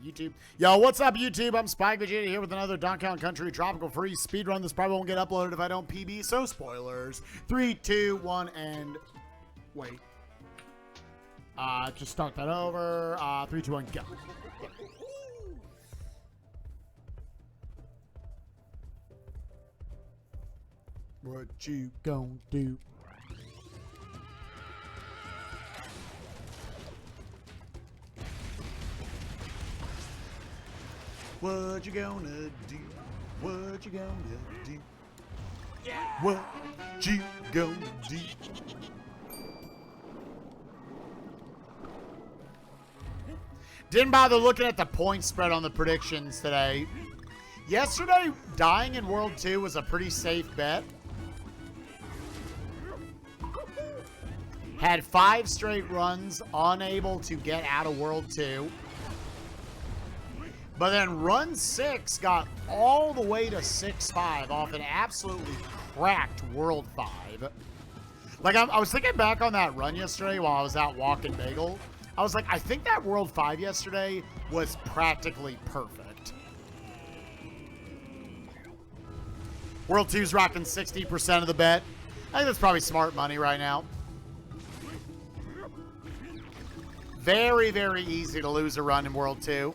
YouTube. Yo, what's up, YouTube? I'm spikevegeta here with another Donkey Kong Country Tropical Freeze speedrun. This probably won't get uploaded if I don't PB, so spoilers. 3, 2, 1, and... wait. Just start that over. 3, 2, 1, go. What you gonna do? What you gonna do? What you gonna do? What you gonna do? Didn't bother looking at the point spread on the predictions today. Yesterday, dying in World 2 was a pretty safe bet. Had 5 straight runs unable to get out of World 2. But then run 6 got all the way to 6-5 off an absolutely cracked World 5. Like, I was thinking back on that run yesterday while I was out walking Bagel. I was like, I think that World 5 yesterday was practically perfect. World 2's rocking 60% of the bet. I think that's probably smart money right now. Very, very easy to lose a run in World 2.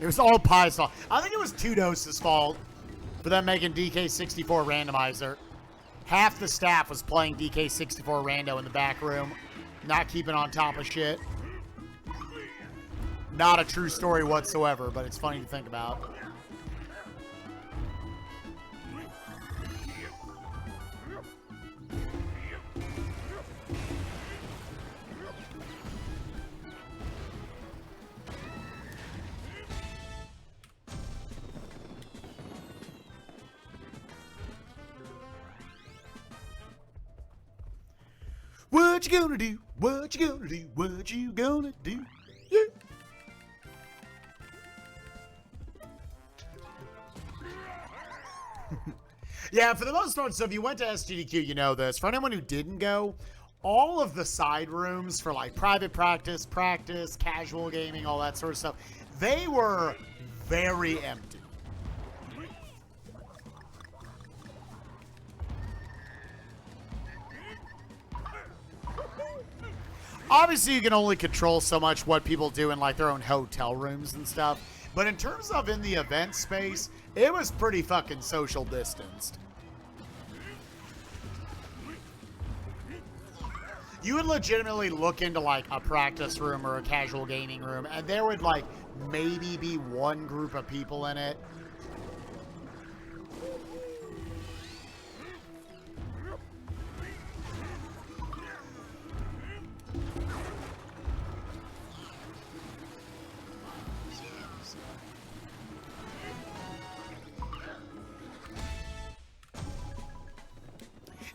It was all Pie's fault. I think it was Tudos's fault for them making DK64 randomizer. Half the staff was playing DK64 rando in the back room, not keeping on top of shit. Not a true story whatsoever, but it's funny to think about. What you gonna do? What you gonna do? What you gonna do? Yeah. Yeah, for the most part, so if you went to SGDQ, you know this. For anyone who didn't go, all of the side rooms for like private practice, casual gaming, all that sort of stuff, they were very empty. Obviously, you can only control so much what people do in like their own hotel rooms and stuff. But in terms of in the event space, it was pretty fucking social distanced. You would legitimately look into like a practice room or a casual gaming room, and there would like maybe be one group of people in it.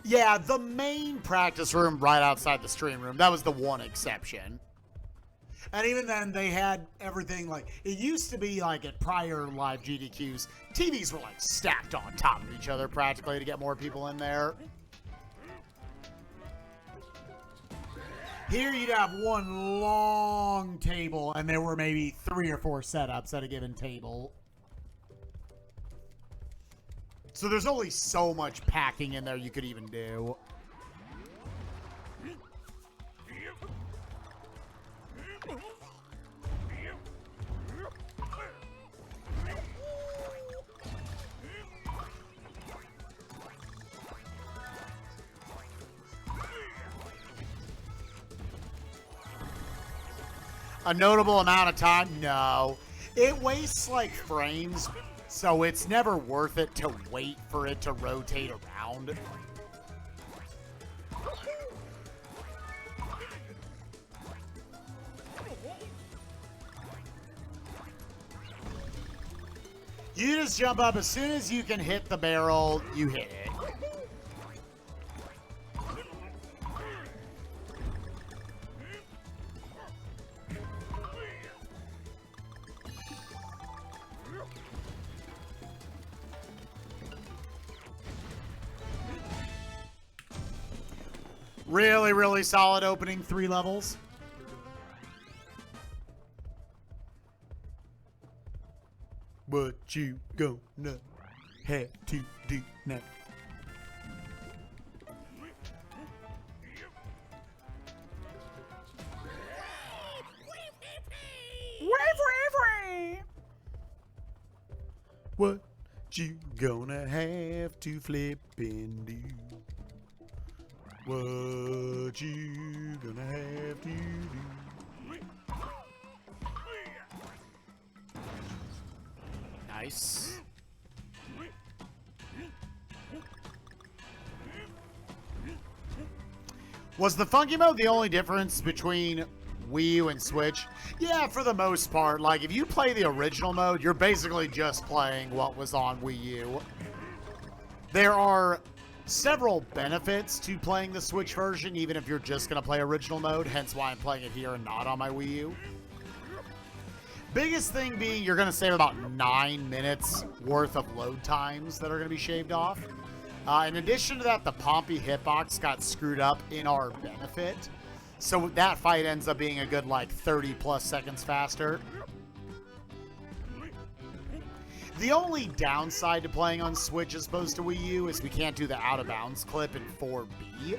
Yeah, the main practice room right outside the stream room, that was the one exception. And even then, they had everything like, it used to be like at prior live GDQs, TVs were like stacked on top of each other practically to get more people in there. Here you'd have one long table, and there were maybe 3 or 4 setups at a given table. So there's only so much packing in there you could even do. A notable amount of time? No. It wastes like frames. So it's never worth it to wait for it to rotate around. You just jump up as soon as you can hit the barrel, you hit it. Really, really solid opening 3 levels. What you gonna have to do now? What you gonna have to flip and do? What you gonna have to do? Nice. Was the funky mode the only difference between Wii U and Switch? Yeah, for the most part. Like, if you play the original mode, you're basically just playing what was on Wii U. There are several benefits to playing the Switch version, even if you're just going to play original mode, hence why I'm playing it here and not on my Wii U. Biggest thing being you're going to save about 9 minutes worth of load times that are going to be shaved off. In addition to that, the Pompey hitbox got screwed up in our benefit. So that fight ends up being a good, like, 30 plus seconds faster. The only downside to playing on Switch as opposed to Wii U is we can't do the out of bounds clip in 4B.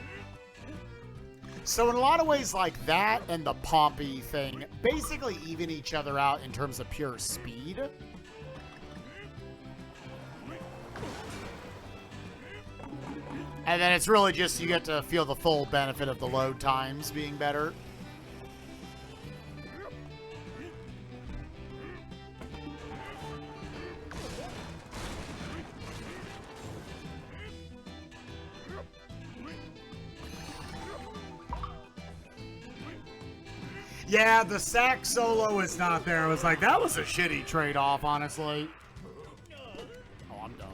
So in a lot of ways like that and the Pompey thing basically even each other out in terms of pure speed. And then it's really just you get to feel the full benefit of the load times being better. Yeah, the sax solo is not there. I was like, that was a shitty trade-off, honestly. Oh, I'm done.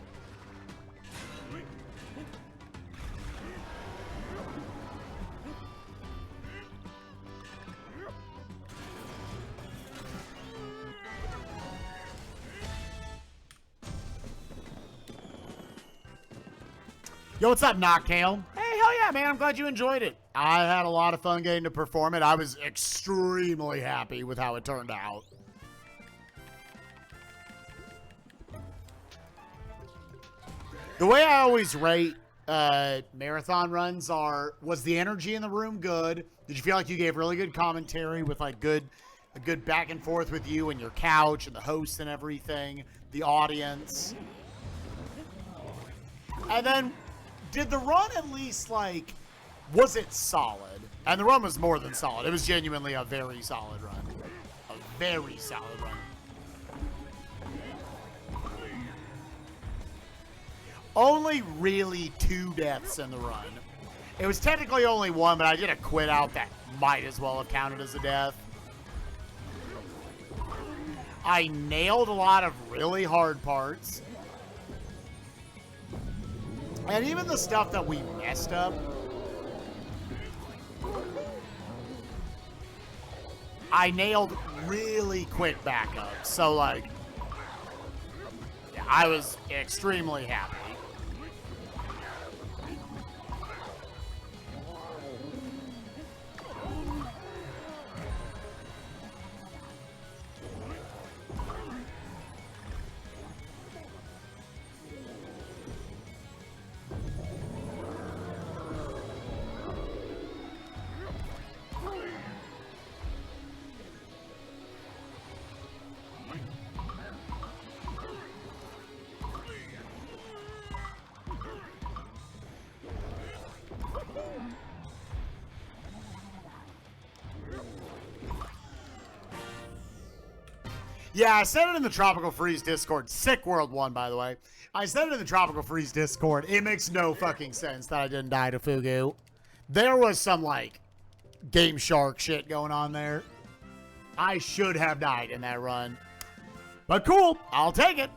Yo, what's up, Noctail? Hey, hell yeah, man. I'm glad you enjoyed it. I had a lot of fun getting to perform it. I was extremely happy with how it turned out. The way I always rate marathon runs was the energy in the room good? Did you feel like you gave really good commentary with like a good back and forth with you and your couch and the host and everything, the audience? And then did the run at least, like, was it solid? And the run was more than solid. It was genuinely a very solid run. A very solid run. Only really 2 deaths in the run. It was technically only 1, but I did a quit out that might as well have counted as a death. I nailed a lot of really hard parts. And even the stuff that we messed up, I nailed really quick backups. So, like, yeah, I was extremely happy. Yeah, I said it in the Tropical Freeze Discord. Sick World 1, by the way. I said it in the Tropical Freeze Discord. It makes no fucking sense that I didn't die to Fugu. There was some, like, Game Shark shit going on there. I should have died in that run. But cool, I'll take it.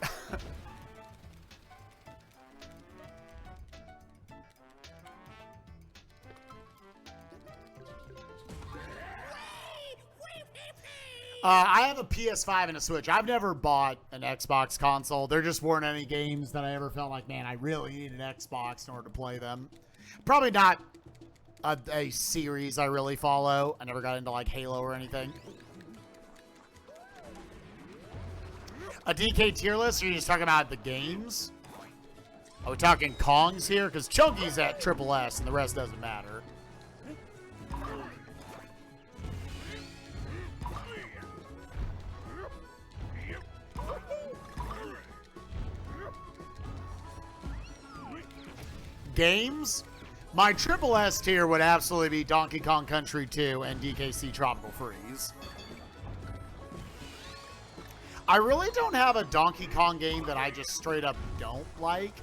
I have a PS5 and a Switch. I've never bought an Xbox console. There just weren't any games that I ever felt like, man, I really need an Xbox in order to play them. Probably not a series I really follow. I never got into like Halo or anything. A DK tier list, or are you just talking about the games? Are we talking Kongs here? Because Chunky's at triple S and the rest doesn't matter. Games? My triple S tier would absolutely be Donkey Kong Country 2 and DKC Tropical Freeze. I really don't have a Donkey Kong game that I just straight up don't like.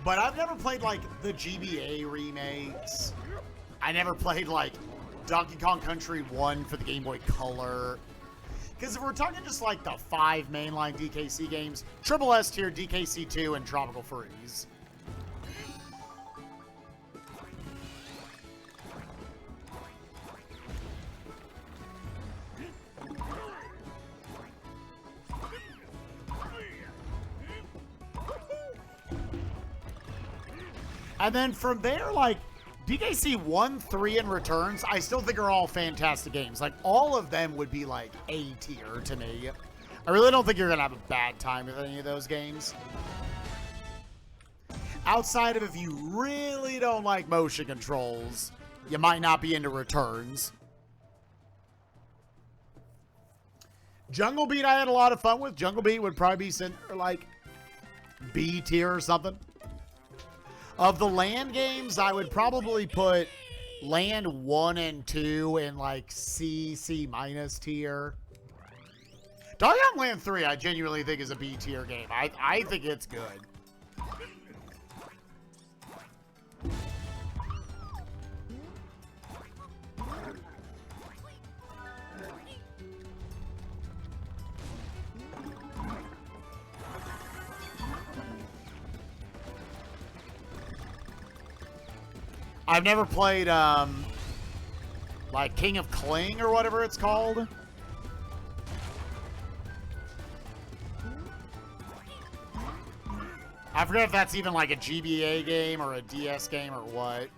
But I've never played, like, the GBA remakes. I never played, like, Donkey Kong Country 1 for the Game Boy Color. Because if we're talking just, like, the 5 mainline DKC games, triple S tier, DKC 2, and Tropical Freeze. And then from there, like, DKC 1, 3, and Returns, I still think are all fantastic games. Like, all of them would be, like, A tier to me. I really don't think you're going to have a bad time with any of those games. Outside of if you really don't like motion controls, you might not be into Returns. Jungle Beat I had a lot of fun with. Jungle Beat would probably be like B tier or something. Of the land games, I would probably put Land 1 and 2 in like C minus tier. Donkey Kong Land 3, I genuinely think is a B tier game. I think it's good. I've never played, like, King of Kling or whatever it's called. I forget if that's even, like, a GBA game or a DS game or what.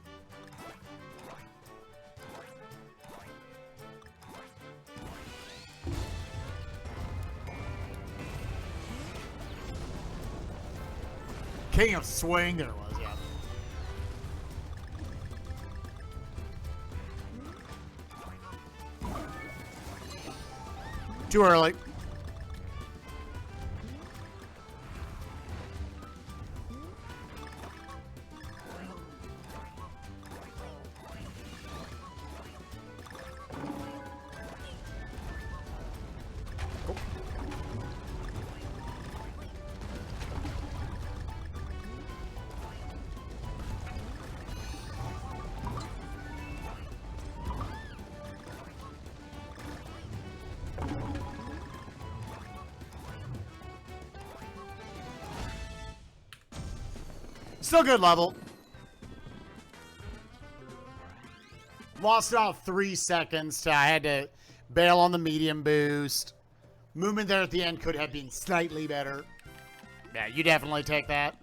King of Swing, there it was, yeah. Too early. Still good level. Lost about 3 seconds. I had to bail on the medium boost. Movement there at the end could have been slightly better. Yeah, you definitely take that.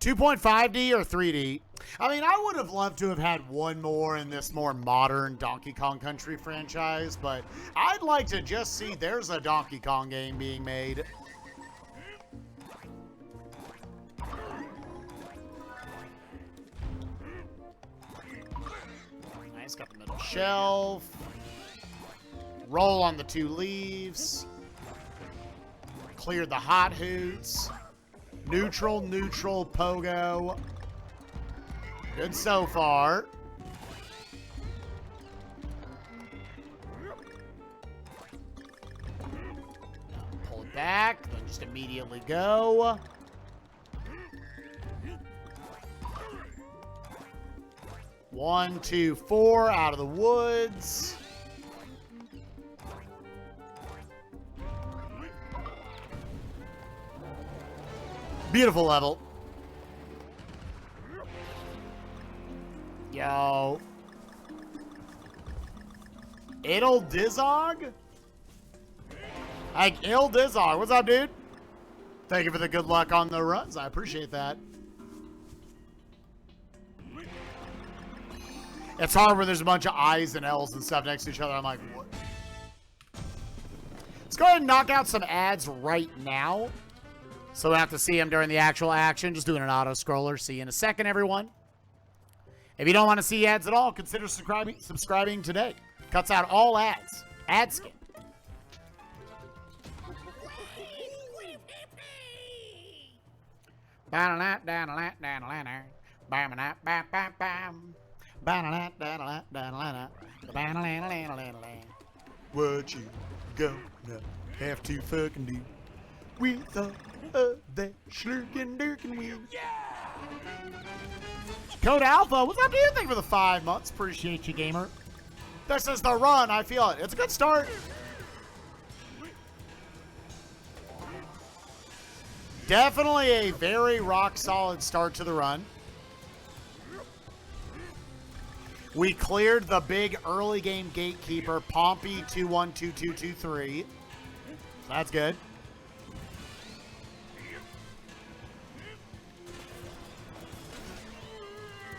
2.5D or 3D? I mean, I would have loved to have had one more in this more modern Donkey Kong Country franchise, but I'd like to just see there's a Donkey Kong game being made. Nice, got the middle shelf. Roll on the 2 leaves. Cleared the hot hoots. Neutral, neutral, pogo. Good so far. Pull it back, then just immediately go. One, two, 4 out of the woods. Beautiful level. Yo. Idle Dizog? Like, Il Dizog. What's up, dude? Thank you for the good luck on the runs. I appreciate that. It's hard when there's a bunch of I's and L's and stuff next to each other. I'm like, what? Let's go ahead and knock out some ads right now. So we'll have to see them during the actual action. Just doing an auto scroller. See you in a second, everyone. If you don't want to see ads at all, consider subscribing today. Cuts out all ads. Ad skip. What you gonna have to fucking do with all of that slurkin' durkin' wheel? Code Alpha, what's up to you? Thank you for the 5 months. Appreciate you, gamer. This is the run. I feel it. It's a good start. Definitely a very rock-solid start to the run. We cleared the big early game gatekeeper, Pompey 212223. That's good.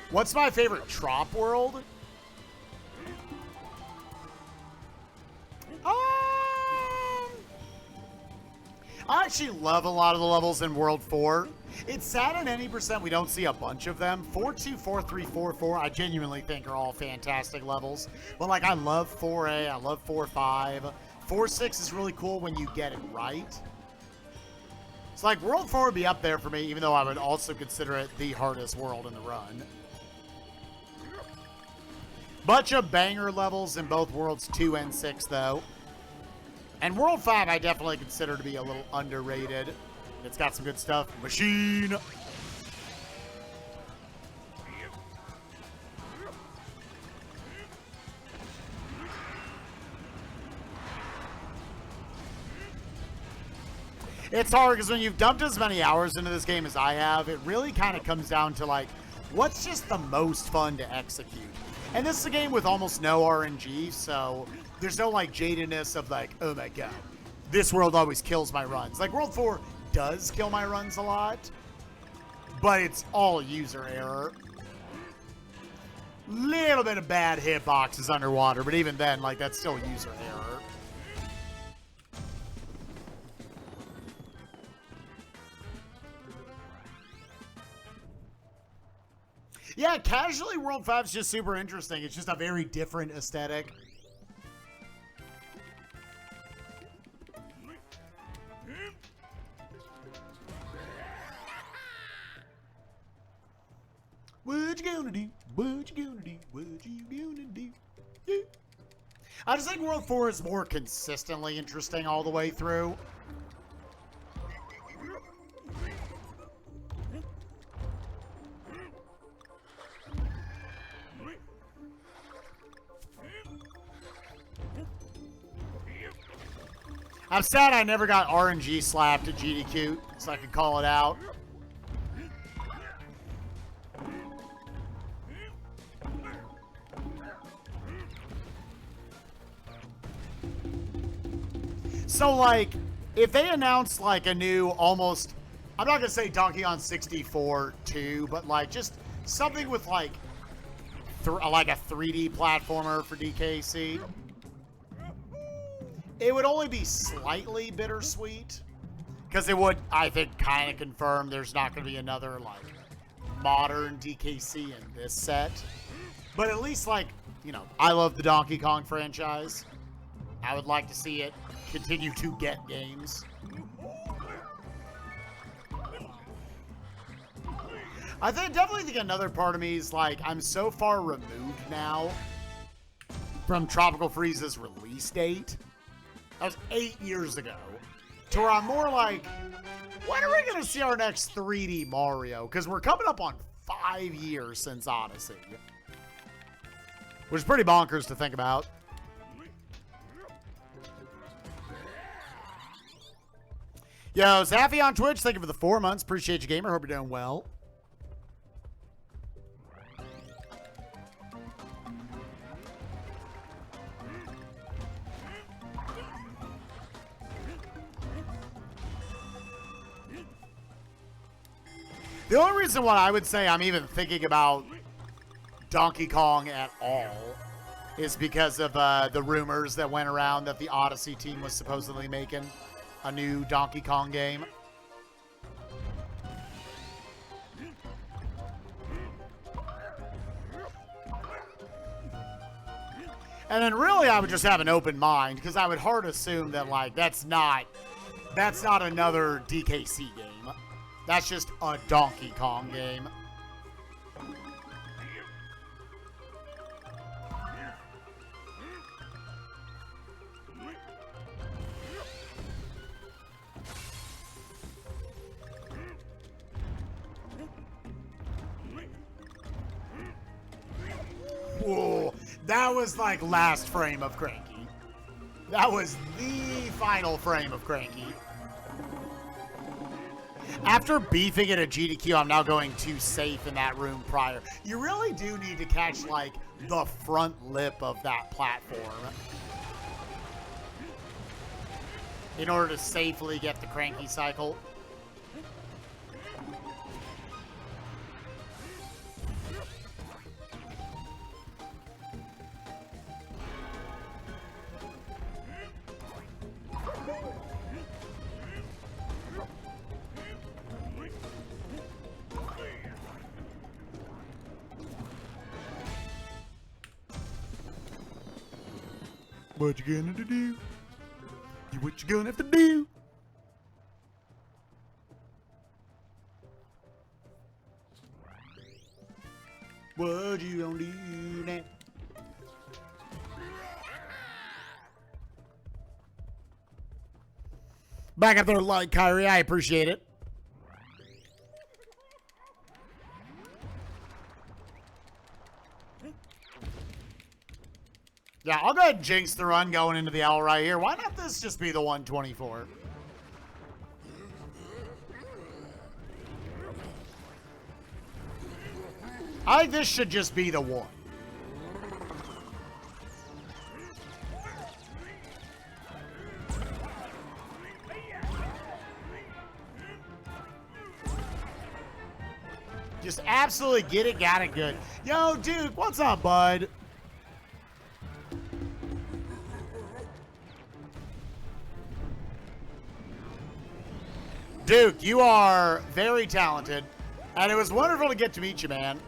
What's my favorite Trop world? I actually love a lot of the levels in World 4. It's sad in any percent we don't see a bunch of them. 4, 2, 4, 3, 4, 4, I genuinely think are all fantastic levels. But like, I love 4A, I love 4, 5. 4, 6 is really cool when you get it right. It's like, World 4 would be up there for me, even though I would also consider it the hardest world in the run. Bunch of banger levels in both Worlds 2 and 6, though. And World 5 I definitely consider to be a little underrated. It's got some good stuff. Machine! It's hard because when you've dumped as many hours into this game as I have, it really kind of comes down to, like, what's just the most fun to execute? And this is a game with almost no RNG, so there's no, like, jadedness of, like, oh my god, this world always kills my runs. Like, World 4 does kill my runs a lot, but it's all user error. Little bit of bad hitboxes underwater, but even then, like, that's still user error. Yeah, casually, World 5 is just super interesting. It's just a very different aesthetic. What you gonna do? What you gonna do? What you gonna do? Yeah. I just think World 4 is more consistently interesting all the way through. I'm sad I never got RNG slapped at GDQ, so I could call it out. So, like, if they announce, like, a new almost, I'm not going to say Donkey Kong 64 2, but, like, just something with, like, like a 3D platformer for DKC, it would only be slightly bittersweet, because it would, I think, kind of confirm there's not going to be another, like, modern DKC in this set. But at least, like, you know, I love the Donkey Kong franchise. I would like to see it continue to get games. I definitely think another part of me is, like, I'm so far removed now from Tropical Freeze's release date. That was 8 years ago. To where I'm more like, when are we going to see our next 3D Mario? Because we're coming up on 5 years since Odyssey. Which is pretty bonkers to think about. Yo, Zaffy on Twitch, thank you for the 4 months. Appreciate you, gamer. Hope you're doing well. The only reason why I would say I'm even thinking about Donkey Kong at all is because of the rumors that went around that the Odyssey team was supposedly making a new Donkey Kong game. And then really I would just have an open mind because I would hard assume that like that's not another DKC game. That's just a Donkey Kong game. Whoa, that was like last frame of Cranky. That was the final frame of Cranky. After beefing it at GDQ, I'm now going too safe in that room prior. You really do need to catch like the front lip of that platform in order to safely get the Cranky cycle. What you gonna do? What you gonna have to do? What you gonna do now? Back up there, like Kyrie. I appreciate it. Yeah, I'll go ahead and jinx the run going into the L right here. Why not this just be the 124? I think this should just be the 1. Just absolutely get it, got it good. Yo, Duke, what's up, bud? Duke, you are very talented, and it was wonderful to get to meet you, man.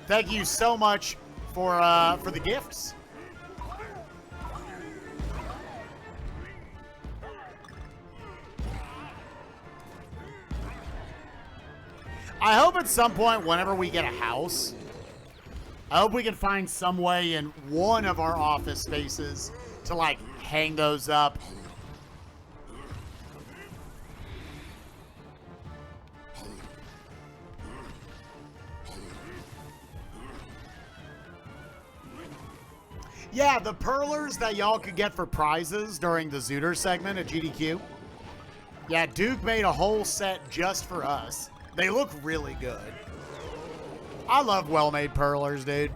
Thank you so much for the gifts. I hope at some point, whenever we get a house, I hope we can find some way in one of our office spaces to, like, hang those up. Yeah, the perlers that y'all could get for prizes during the Zooter segment at GDQ. Yeah, Duke made a whole set just for us. They look really good. I love well-made perlers, dude.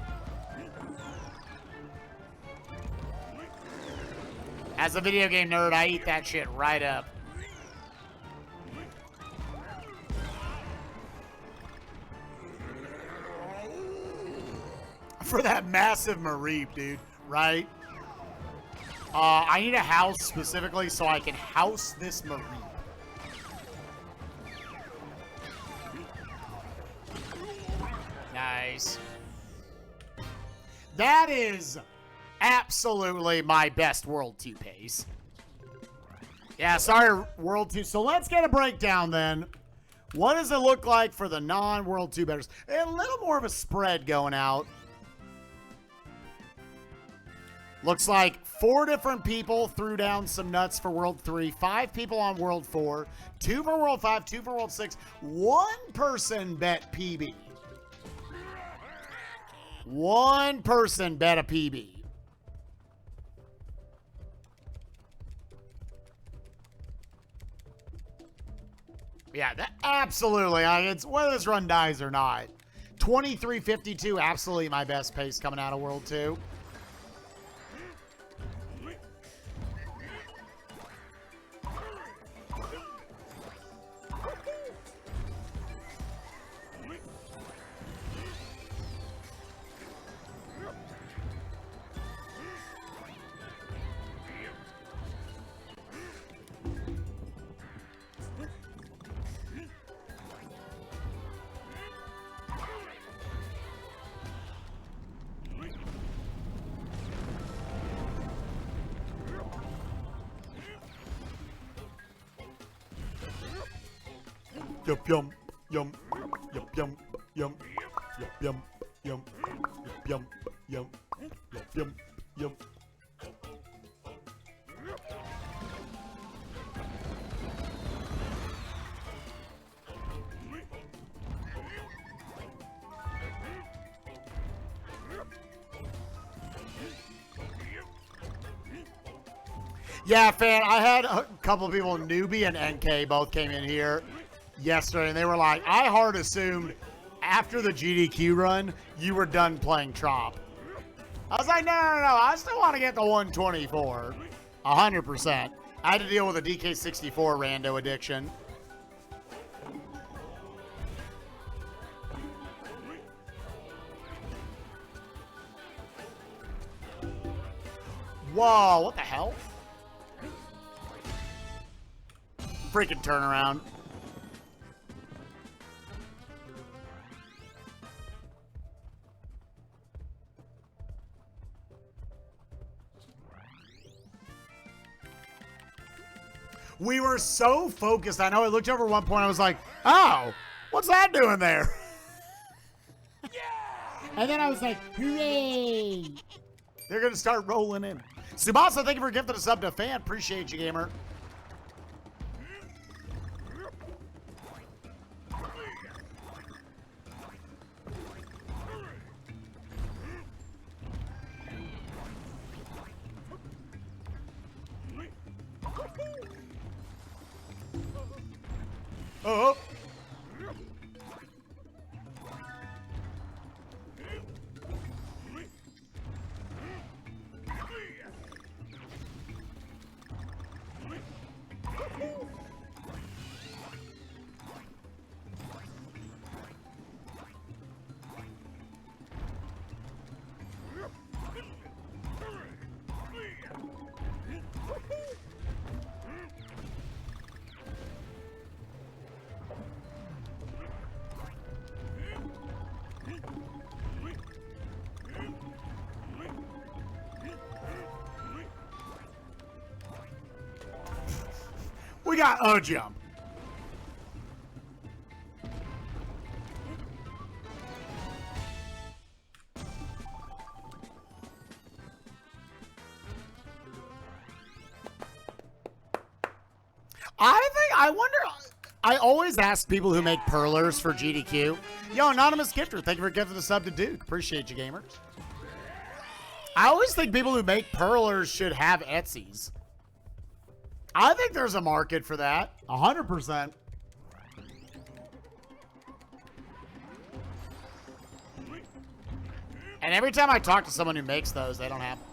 As a video game nerd, I eat that shit right up. For that massive Mareep, dude. Right? I need a house specifically so I can house this Mareep. Nice. That is absolutely my best World 2 pace. Yeah, sorry, World 2. So let's get a breakdown then. What does it look like for the non-World 2 bettors? A little more of a spread going out. Looks like 4 different people threw down some nuts for World 3, 5 people on World 4, 2 for World 5, 2 for World 6, 1 person bet PB. 1 person bet a PB. Yeah, that absolutely. It's whether this run dies or not. 23:52, absolutely my best pace coming out of World 2. Yup, yum, yum, yup, yum, yum, yup, yum, yum, yup, yum, yum, yup, yum, yum. Yeah, fan, I had a couple of people, Newbie and NK, both came in here yesterday, and they were like, I hard assumed after the GDQ run, you were done playing Trop. I was like, no, I still want to get the 124. 100%. I had to deal with a DK64 rando addiction. Whoa, what the hell? Freaking turnaround. We were so focused. I know I looked over at one point. I was like, oh, what's that doing there? Yeah! And then I was like, hooray. They're going to start rolling in. Subasa, thank you for gifting a sub to fan. Appreciate you, gamer. Oh. We got a jump. I wonder, I always ask people who make perlers for GDQ. Yo, Anonymous Gifter, thank you for gifting the sub to Duke. Appreciate you, gamers. I always think people who make perlers should have Etsy's. I think there's a market for that. 100%. And every time I talk to someone who makes those, they don't have them.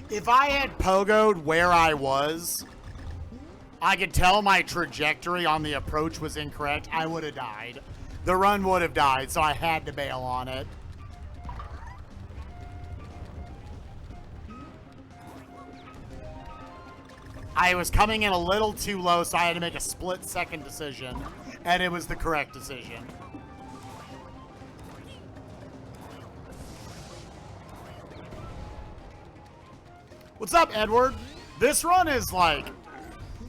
If I had pogoed where I was, I could tell my trajectory on the approach was incorrect. I would have died. The run would have died, so I had to bail on it. I was coming in a little too low, so I had to make a split-second decision, and it was the correct decision. What's up, Edward? This run is, like,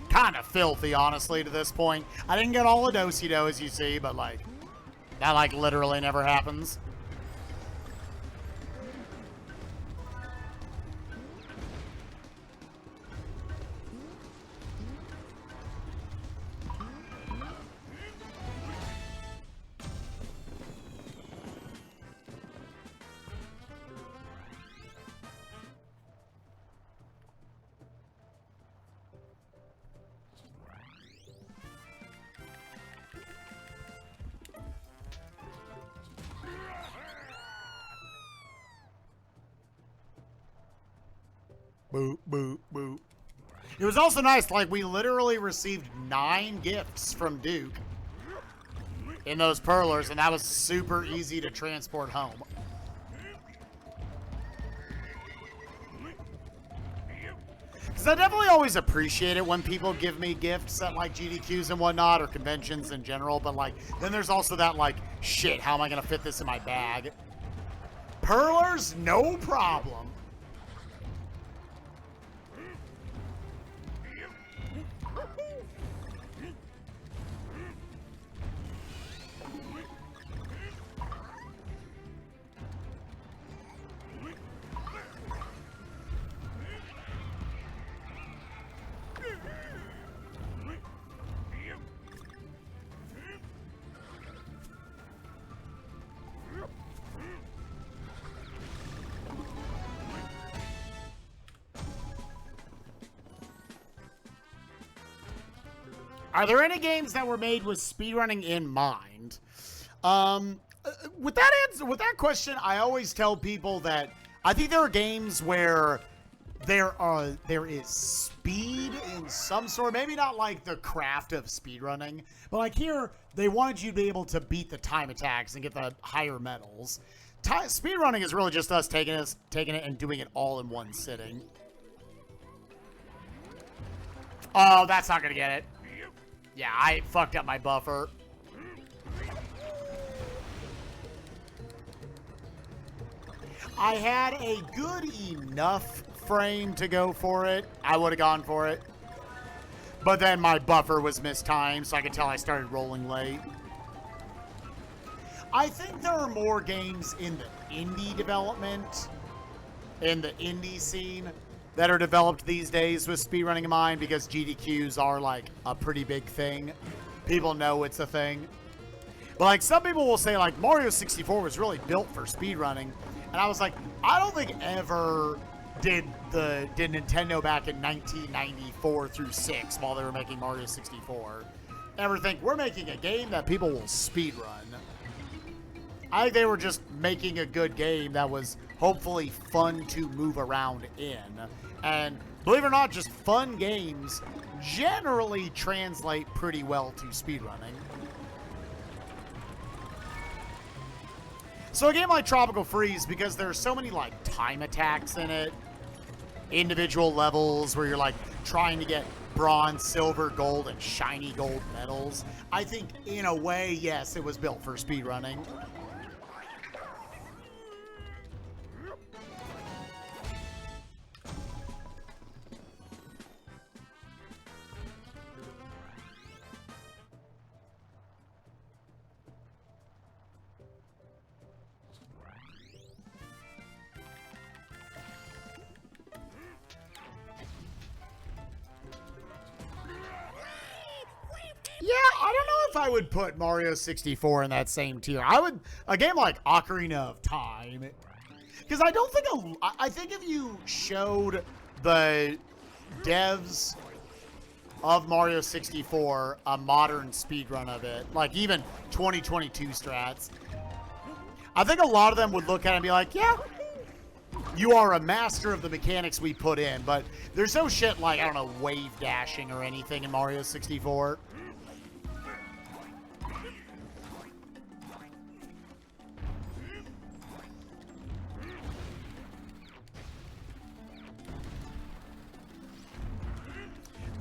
kind of filthy, honestly, to this point. I didn't get all the do-si-do, as you see, but, like, that, like, literally never happens. Boop, boop, boop. It was also nice, like, we literally received 9 gifts from Duke in those perlers, and that was super easy to transport home. I definitely always appreciate it when people give me gifts at like GDQs and whatnot, or conventions in general, but like, then there's also that like, shit, how am I gonna fit this in my bag? Perlers, no problem. Are there any games that were made with speedrunning in mind? With that answer, with that question, I always tell people that I think there are games where there is speed in some sort, maybe not like the craft of speedrunning, but like here, they wanted you to be able to beat the time attacks and get the higher medals. Speedrunning is really just us taking it and doing it all in one sitting. Oh, that's not gonna get it. Yeah, I fucked up my buffer. I had a good enough frame to go for it. I would have gone for it. But then my buffer was mistimed, so I could tell I started rolling late. I think there are more games in the indie development, in the indie scene, that are developed these days with speedrunning in mind, because GDQs are like a pretty big thing. People know it's a thing. But like some people will say like Mario 64 was really built for speedrunning. And I was like, I don't think ever did Nintendo back in 1994 through 6 while they were making Mario 64 ever think we're making a game that people will speedrun. I think they were just making a good game that was hopefully fun to move around in. And believe it or not, just fun games generally translate pretty well to speedrunning. So a game like Tropical Freeze, because there's so many like time attacks in it, individual levels where you're like trying to get bronze, silver, gold, and shiny gold medals, I think in a way, yes, it was built for speedrunning. Yeah, I don't know if I would put Mario 64 in that same tier. I would, a game like Ocarina of Time, because I don't think, I think if you showed the devs of Mario 64 a modern speedrun of it, like even 2022 strats, I think a lot of them would look at it and be like, yeah, you are a master of the mechanics we put in, but there's no shit like, I don't know, wave dashing or anything in Mario 64.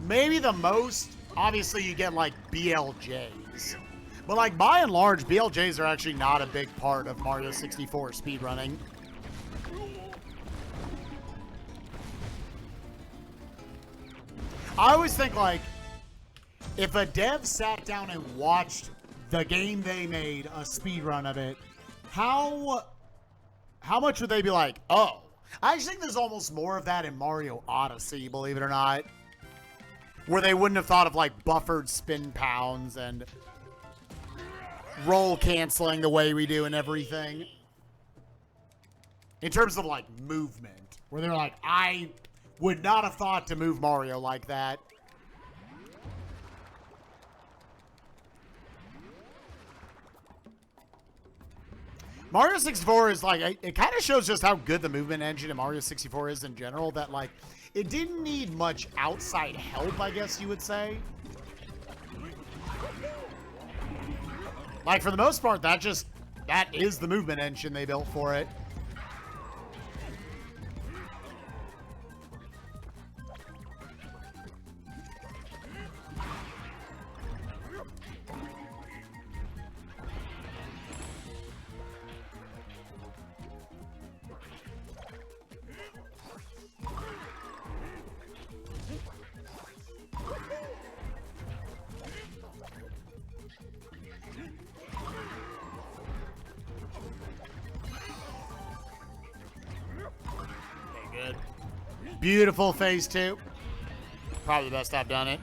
Maybe the most, obviously you get like BLJs. But like by and large, BLJs are actually not a big part of Mario 64 speedrunning. I always think like, if a dev sat down and watched the game they made, a speedrun of it, how much would they be like, oh. I actually think there's almost more of that in Mario Odyssey, believe it or not. Where they wouldn't have thought of like buffered spin pounds and roll canceling the way we do and everything. In terms of like movement, where they're like, I would not have thought to move Mario like that. Mario 64 is like, it kind of shows just how good the movement engine in Mario 64 is in general, that like, it didn't need much outside help, I guess you would say. Like, for the most part, that is the movement engine they built for it. Beautiful phase 2. Probably the best I've done it.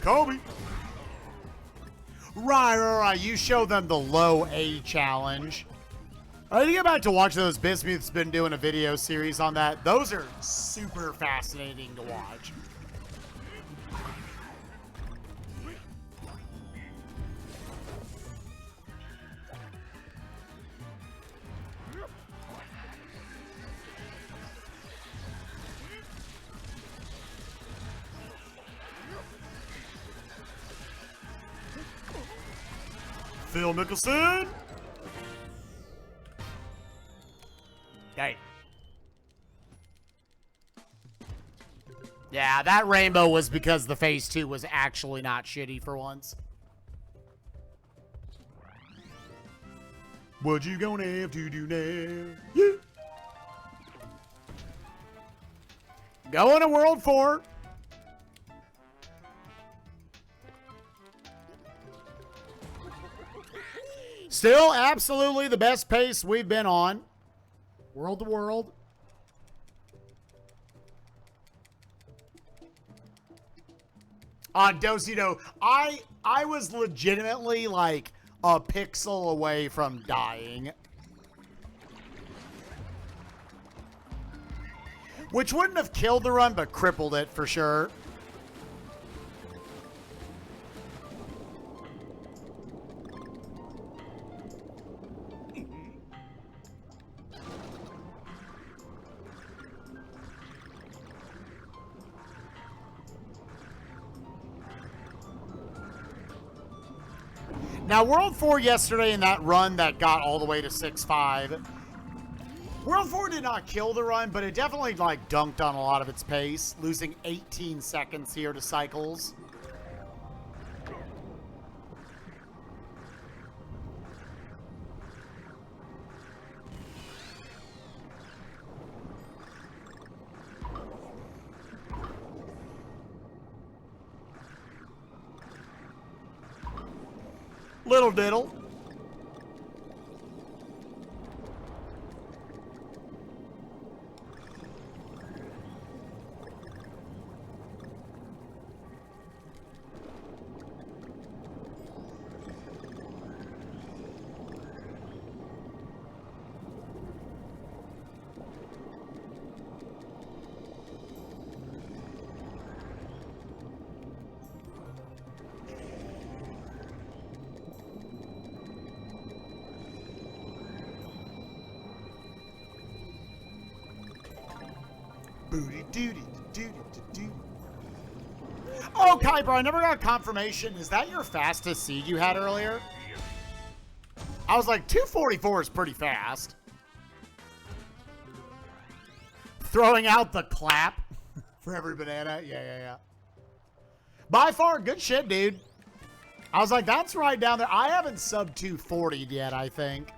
Kobe. Right. You show them the low A challenge. I need to get back to watch those. Bismuth's been doing a video series on that. Those are super fascinating to watch. Phil Mickelson. Okay. Yeah, that rainbow was because the phase 2 was actually not shitty for once. What you gonna have to do now? Yeah. Going to World 4. Still absolutely the best pace we've been on. World to world. Dosito, I was legitimately like a pixel away from dying. Which wouldn't have killed the run, but crippled it for sure. Now, World 4 yesterday in that run that got all the way to 6.5, World 4 did not kill the run, but it definitely, like, dunked on a lot of its pace, losing 18 seconds here to Cycles. Little diddle. Booty doody doody doody. Oh, Kuiper, I never got confirmation. Is that your fastest seed you had earlier? I was like, 244 is pretty fast. Throwing out the clap for every banana. Yeah. By far, good shit, dude. I was like, that's right down there. I haven't sub 240 yet, I think.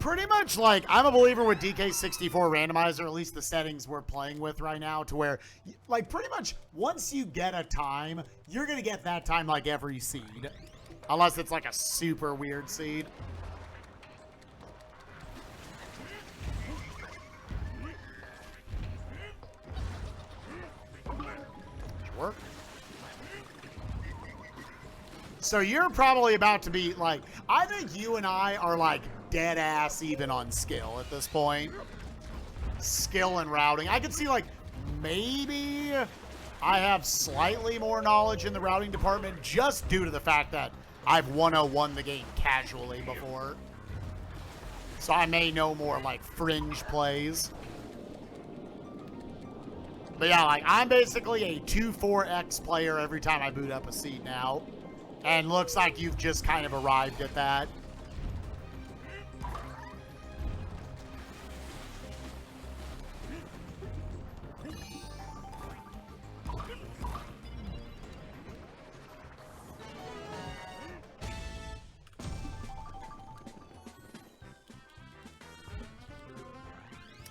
Pretty much like, I'm a believer with DK64 randomizer, at least the settings we're playing with right now, to where, like, pretty much once you get a time, you're going to get that time like every seed. Unless it's like a super weird seed. Work. So you're probably about to be like, I think you and I are like dead ass even on skill at this point. Skill and routing. I could see like maybe I have slightly more knowledge in the routing department just due to the fact that I've 101 the game casually before. So I may know more like fringe plays. But yeah, like I'm basically a 2-4x player every time I boot up a seed now. And looks like you've just kind of arrived at that.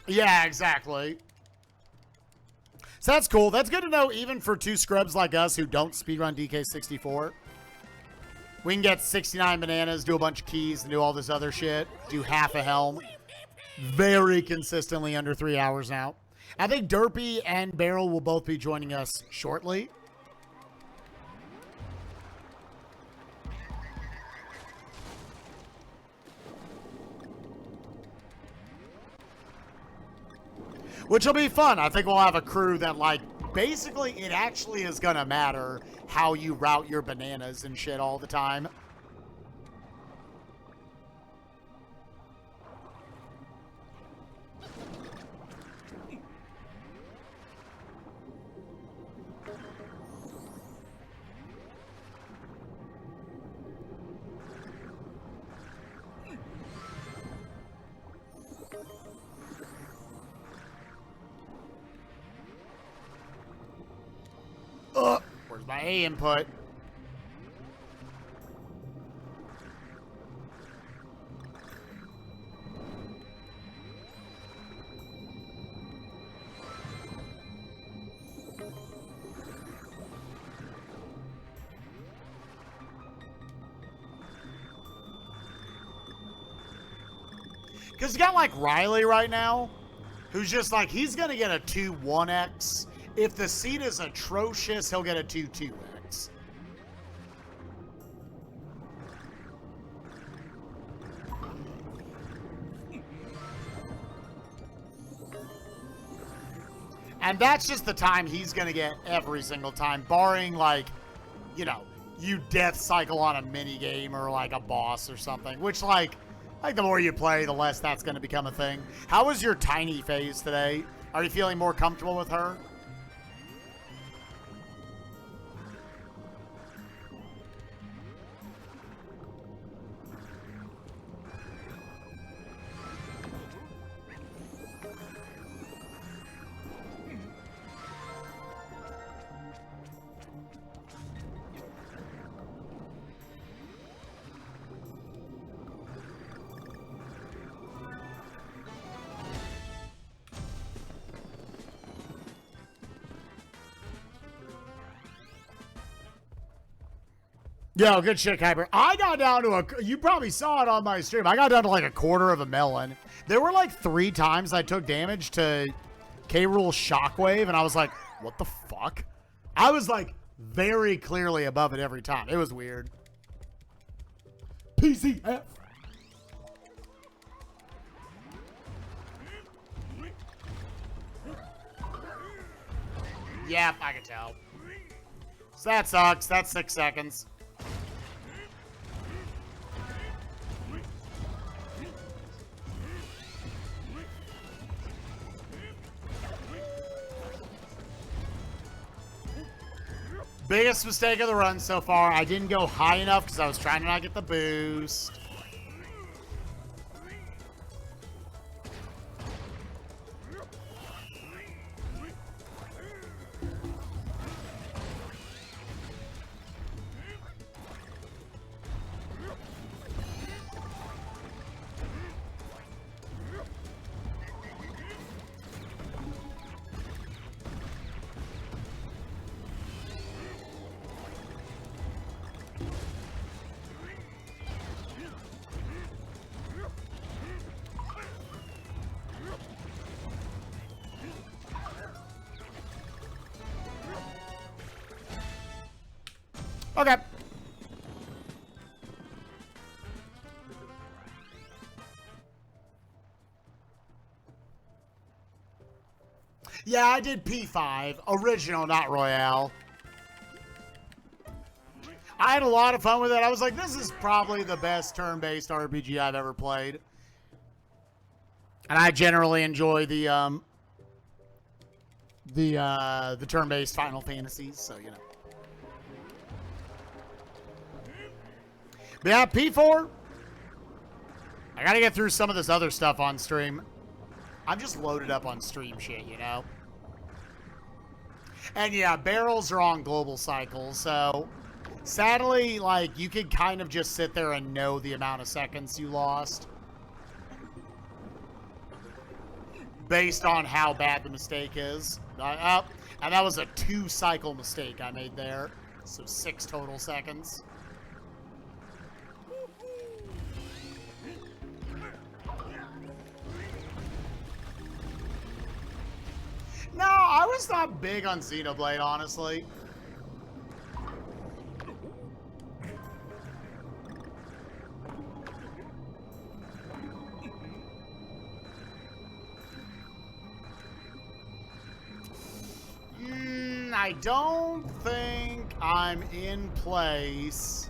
Yeah, exactly. So that's cool. That's good to know even for two scrubs like us who don't speedrun DK64. We can get 69 bananas, do a bunch of keys, and do all this other shit. Do half a helm. Very consistently under 3 hours now. I think Derpy and Barrel will both be joining us shortly. Which will be fun. I think we'll have a crew that, like, basically it actually is going to matter how you route your bananas and shit all the time. Where's my A input? Because you got like Riley right now, who's just like, he's going to get a 2-1X. If the seat is atrocious, he'll get a 2-2X. And that's just the time he's going to get every single time, barring, like, you know, you death cycle on a mini game or like a boss or something, which, like the more you play, the less that's going to become a thing. How was your Tiny phase today? Are you feeling more comfortable with her? Yo, good shit, Kyber. I got down to you probably saw it on my stream. I got down to like a quarter of a melon. There were like 3 times I took damage to K-Rool's Shockwave, and I was like, what the fuck? I was like very clearly above it every time. It was weird. PCF. Yep, I can tell. So that sucks. That's 6 seconds. Biggest mistake of the run so far. I didn't go high enough because I was trying to not get the boost. Okay. Yeah, I did P5. Original, not Royale. I had a lot of fun with it. I was like, this is probably the best turn-based RPG I've ever played. And I generally enjoy the turn-based Final Fantasies, so, you know. But yeah, P4. I gotta get through some of this other stuff on stream. I'm just loaded up on stream shit, you know? And yeah, barrels are on global cycles, so sadly, like, you could kind of just sit there and know the amount of seconds you lost. based on how bad the mistake is. And that was a 2-cycle mistake I made there. So 6 total seconds. No, I was not big on Xenoblade, honestly. I don't think I'm in place.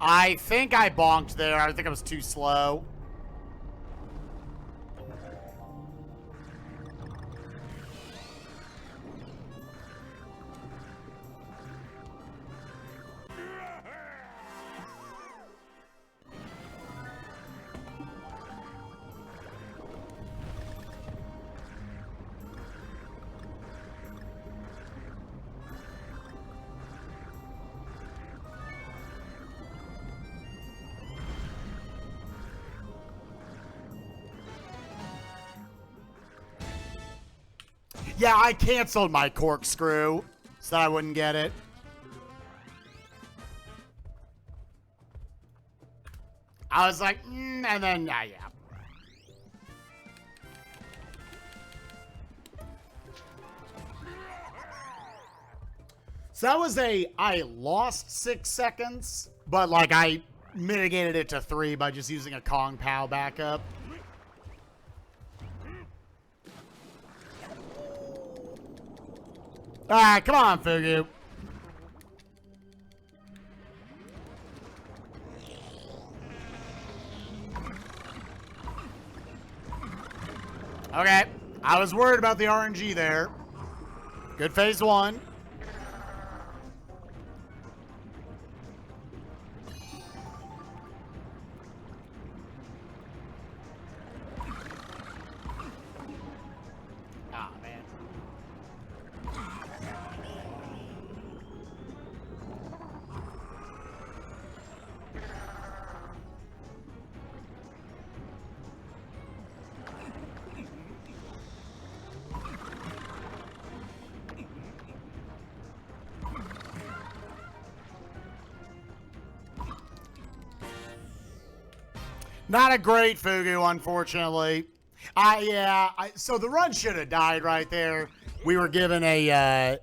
I think I bonked there. I think I was too slow. Yeah, I canceled my corkscrew so that I wouldn't get it. I was like, and then, yeah. So that was I lost 6 seconds, but like I mitigated it to 3 by just using a Kong Pao backup. Alright, come on, Fugu. Okay, I was worried about the RNG there. Good phase 1. Not a great Fugu, unfortunately. So the run should have died right there. We were given a,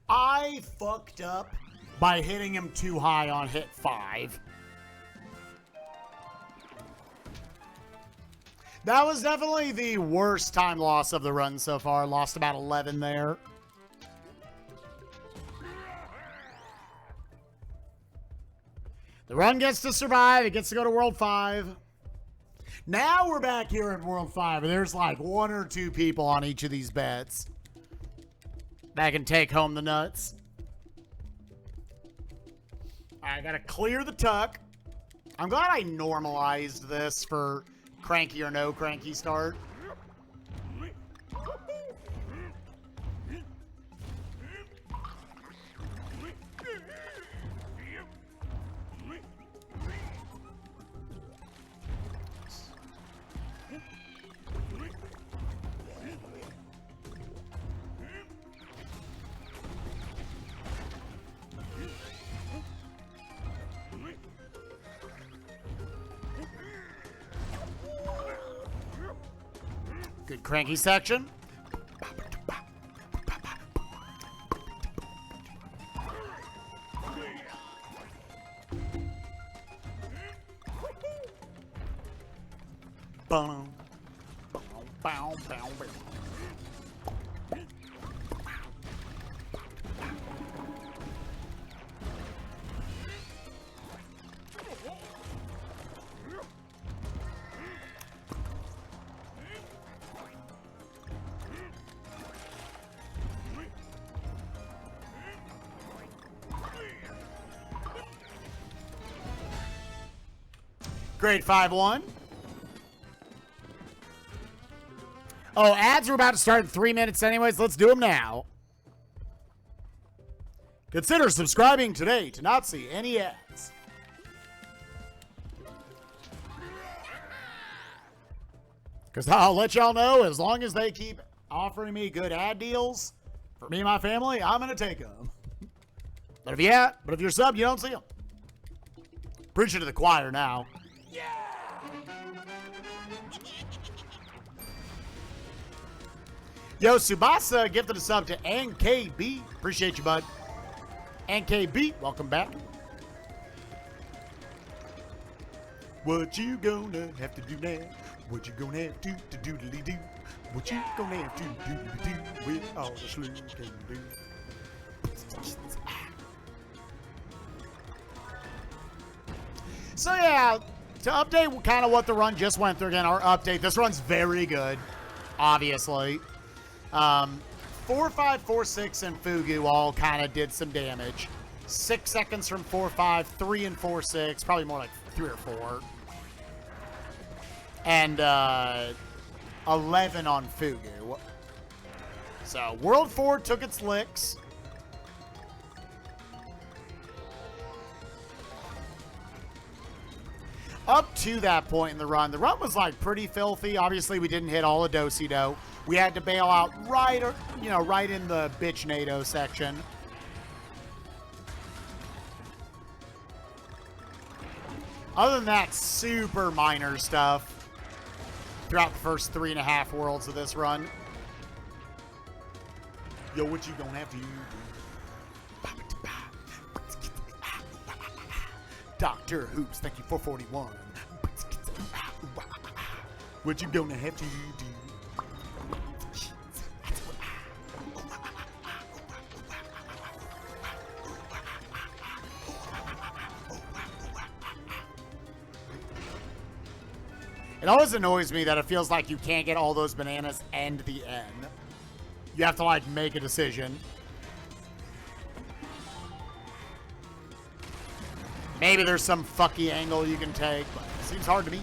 I fucked up by hitting him too high on hit 5. That was definitely the worst time loss of the run so far. Lost about 11 there. The run gets to survive. It gets to go to World 5. Now we're back here at World 5. And there's like 1 or 2 people on each of these bets that can take home the nuts. All right, I got to clear the tuck. I'm glad I normalized this for cranky or no cranky start. Good cranky section. Boom. Bow, bow, bow. Grade 5-1. Oh, ads are about to start in 3 minutes anyways. Let's do them now. Consider subscribing today to not see any ads. Because I'll let y'all know, as long as they keep offering me good ad deals for me and my family, I'm going to take them. But if you're sub, you don't see them. Preaching to the choir now. Yeah! Yo, Subasa gifted a sub to NKB. Appreciate you, bud. NKB, welcome back. What you gonna have to do now? What you gonna have to doodly do? What you gonna have to doodly do with all the slur can do? So yeah, to update kind of what the run just went through again, our update, this run's very good, obviously. 4, 5, 4, 6, and Fugu all kind of did some damage. 6 seconds from 4, 5, 3 and 4, 6, probably more like 3 or 4. And 11 on Fugu. So World 4 took its licks. Up to that point in the run was like pretty filthy. Obviously, we didn't hit all of Do-Si-Do. We had to bail out right in the bitch NATO section. Other than that, super minor stuff throughout the first 3.5 worlds of this run. Yo, what you gonna have to do? Dr. Hoops, thank you for 41. What you gonna have to do? It always annoys me that it feels like you can't get all those bananas and the N. You have to, like, make a decision. Maybe there's some fucky angle you can take, but it seems hard to me.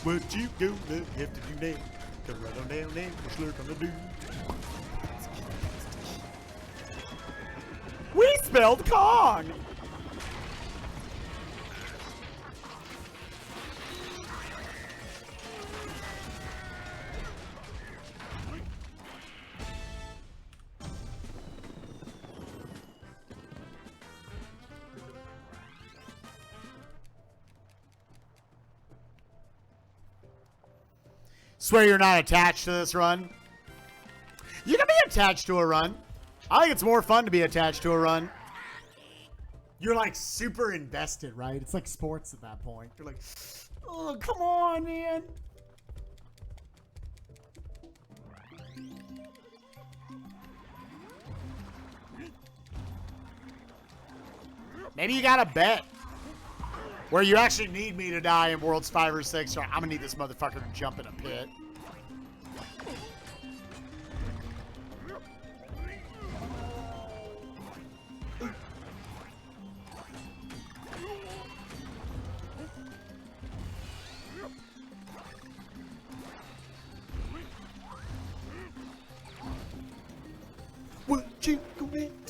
What you gonna have to do now? Come right on down there, what's lurk on the dude? We spelled Kong! Swear you're not attached to this run. You can be attached to a run. I think it's more fun to be attached to a run. You're like super invested, right? It's like sports at that point. You're like, oh, come on, man. Maybe you got a bet where you actually need me to die in Worlds 5 or 6, or I'm gonna need this motherfucker to jump in a pit. What you going to do?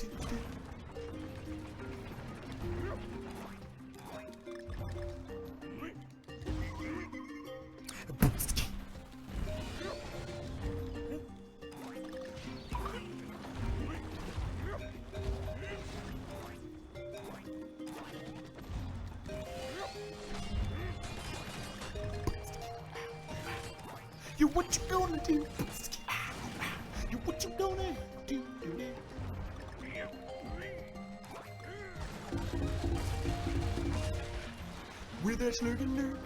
You what you gonna do? You what you gonna do? With that slurking nerd.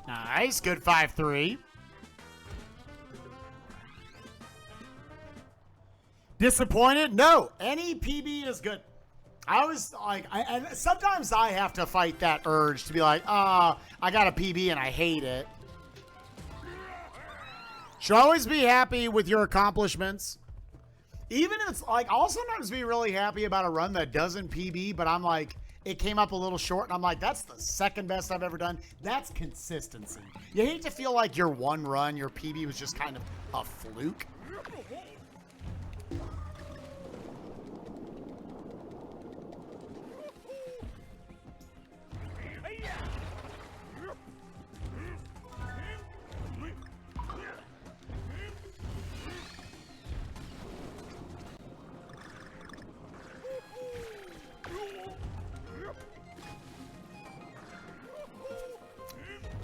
Nice, good 5-3. Disappointed? No. Any PB is good. I always like, and sometimes I have to fight that urge to be like, I got a PB and I hate it. Should always be happy with your accomplishments. Even if it's like, I'll sometimes be really happy about a run that doesn't PB, but I'm like, it came up a little short, and I'm like, that's the second best I've ever done. That's consistency. You hate to feel like your one run, your PB was just kind of a fluke.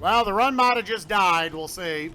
Well, the run might have just died. We'll see.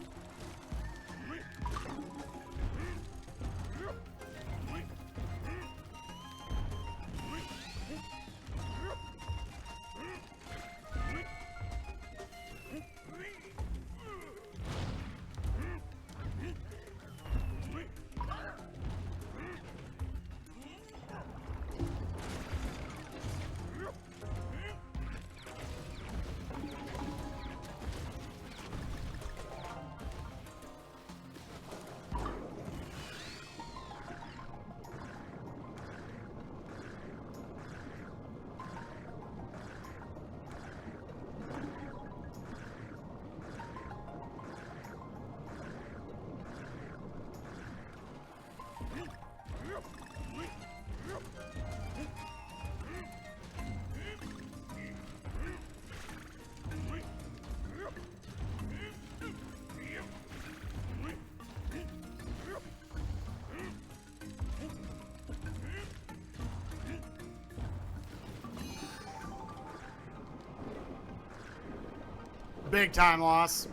Big time loss.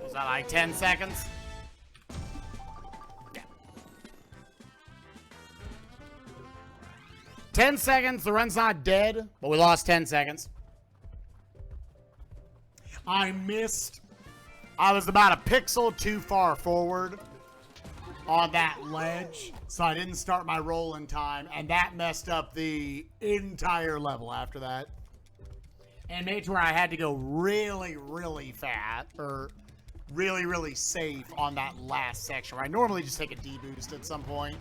Was that like 10 seconds? Yeah. 10 seconds. The run's not dead, but we lost 10 seconds. I missed. I was about a pixel too far forward on that ledge, so I didn't start my roll in time, and that messed up the entire level after that. And made it to where I had to go really, really fast, or really, really safe on that last section, where I normally just take a D-boost at some point.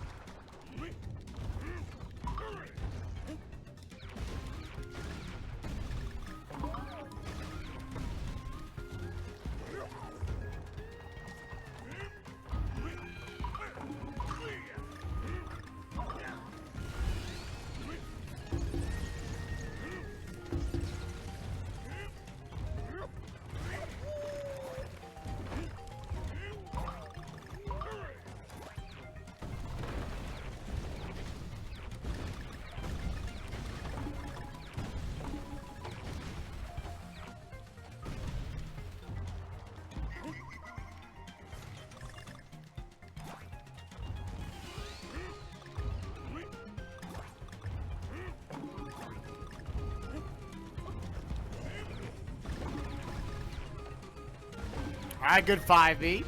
All right, good 5B.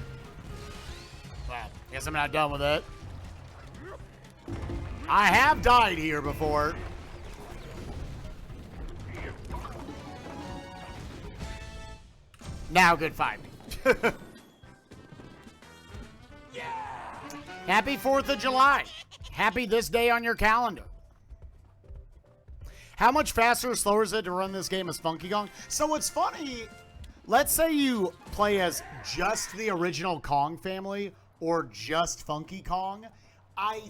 Well, guess I'm not done with it. I have died here before. Now, good 5B. Yeah. Happy 4th of July. Happy this day on your calendar. How much faster or slower is it to run this game as Funky Kong? So what's funny, let's say you play as just the original Kong family or just Funky Kong. I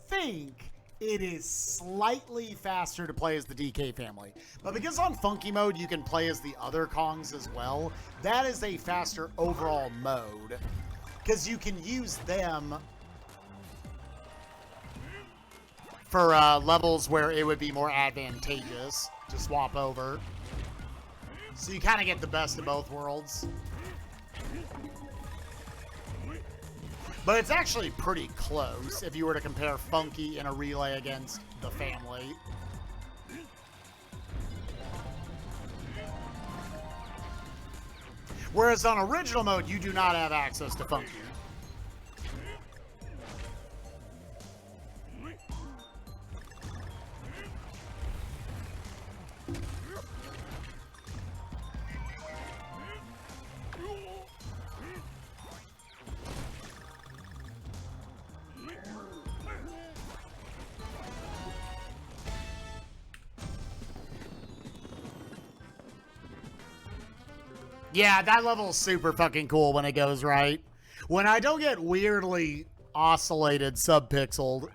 think it is slightly faster to play as the DK family. But because on Funky mode you can play as the other Kongs as well, that is a faster overall mode. Because you can use them for levels where it would be more advantageous to swap over. So you kind of get the best of both worlds. But it's actually pretty close if you were to compare Funky in a relay against the family. Whereas on original mode, you do not have access to Funky. Yeah, that level is super fucking cool when it goes right. When I don't get weirdly oscillated subpixeled,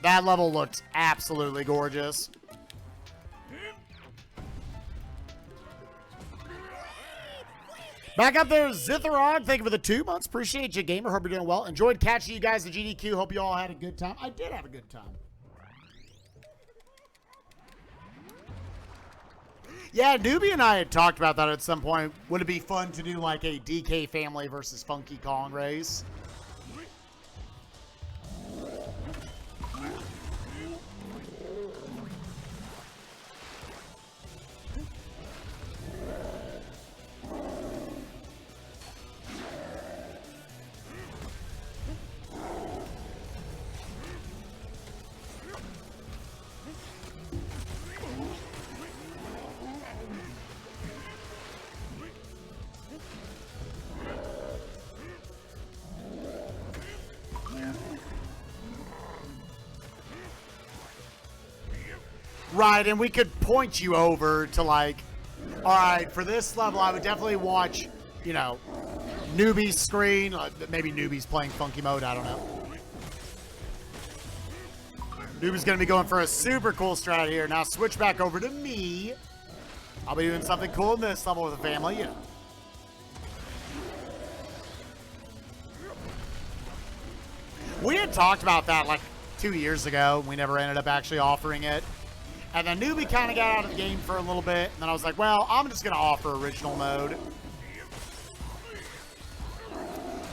that level looks absolutely gorgeous. Back up there, Zitherog. Thank you for the 2 months. Appreciate you, gamer. Hope you're doing well. Enjoyed catching you guys at GDQ. Hope you all had a good time. I did have a good time. Yeah, Newbie and I had talked about that at some point. Would it be fun to do like a DK family versus Funky Kong race? Right, and we could point you over to like, all right, for this level, I would definitely watch, you know, Newbie's screen. Maybe Newbie's playing Funky Mode, I don't know. Newbie's going to be going for a super cool strat here. Now switch back over to me. I'll be doing something cool in this level with the family, you know. We had talked about that like 2 years ago. We never ended up actually offering it. And then Newbie kind of got out of the game for a little bit. And then I was like, well, I'm just going to offer original mode.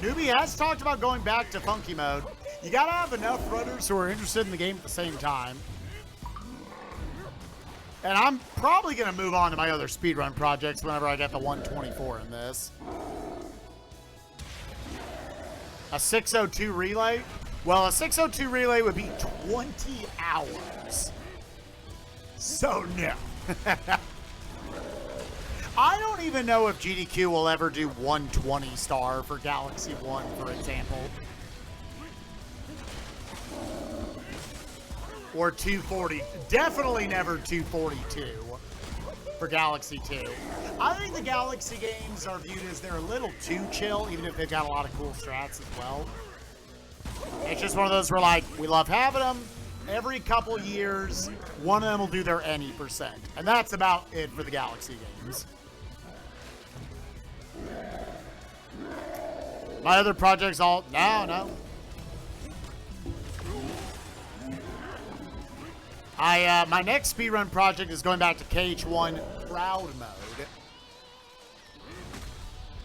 Newbie has talked about going back to Funky Mode. You got to have enough runners who are interested in the game at the same time. And I'm probably going to move on to my other speedrun projects whenever I get the 124 in this. A 602 relay? Well, a 602 relay would be 20 hours. So, no. I don't even know if GDQ will ever do 120 star for Galaxy 1, for example. Or 240. Definitely never 242 for Galaxy 2. I think the Galaxy games are viewed as they're a little too chill, even if they've got a lot of cool strats as well. It's just one of those where, like, we love having them. Every couple years, one of them will do their any %. And that's about it for the Galaxy games. My other projects all... No. My next speedrun project is going back to KH1 Proud Mode.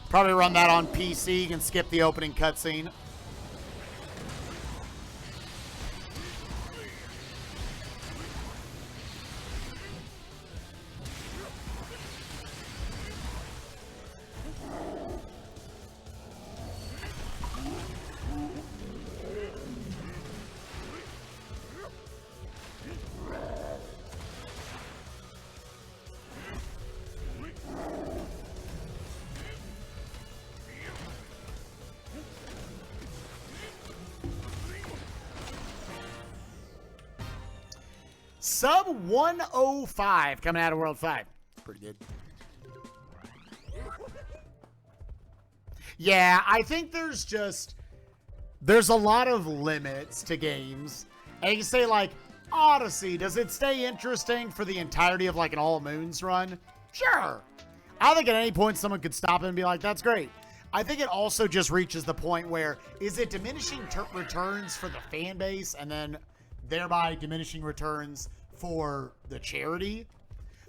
Probably run that on PC and skip the opening cutscene. Sub 105 coming out of World 5. Pretty good. Yeah, I think there's a lot of limits to games. And you can say, like, Odyssey, does it stay interesting for the entirety of, like, an All Moons run? Sure. I think at any point someone could stop it and be like, that's great. I think it also just reaches the point where, is it diminishing returns for the fan base and then thereby diminishing returns for the charity?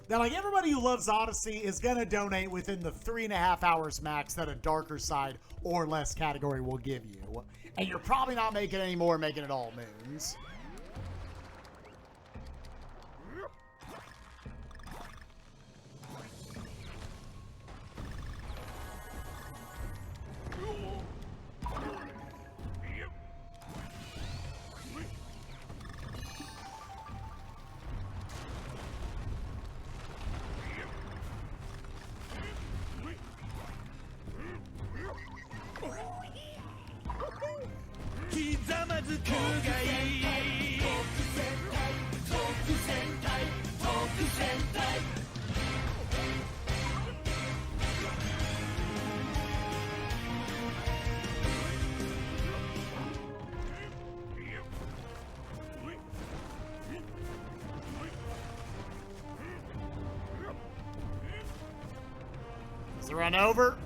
Now, like, everybody who loves Odyssey is going to donate within the 3.5 hours max that a darker side or less category will give you. And you're probably not making any more making it All Moons. Is the run over?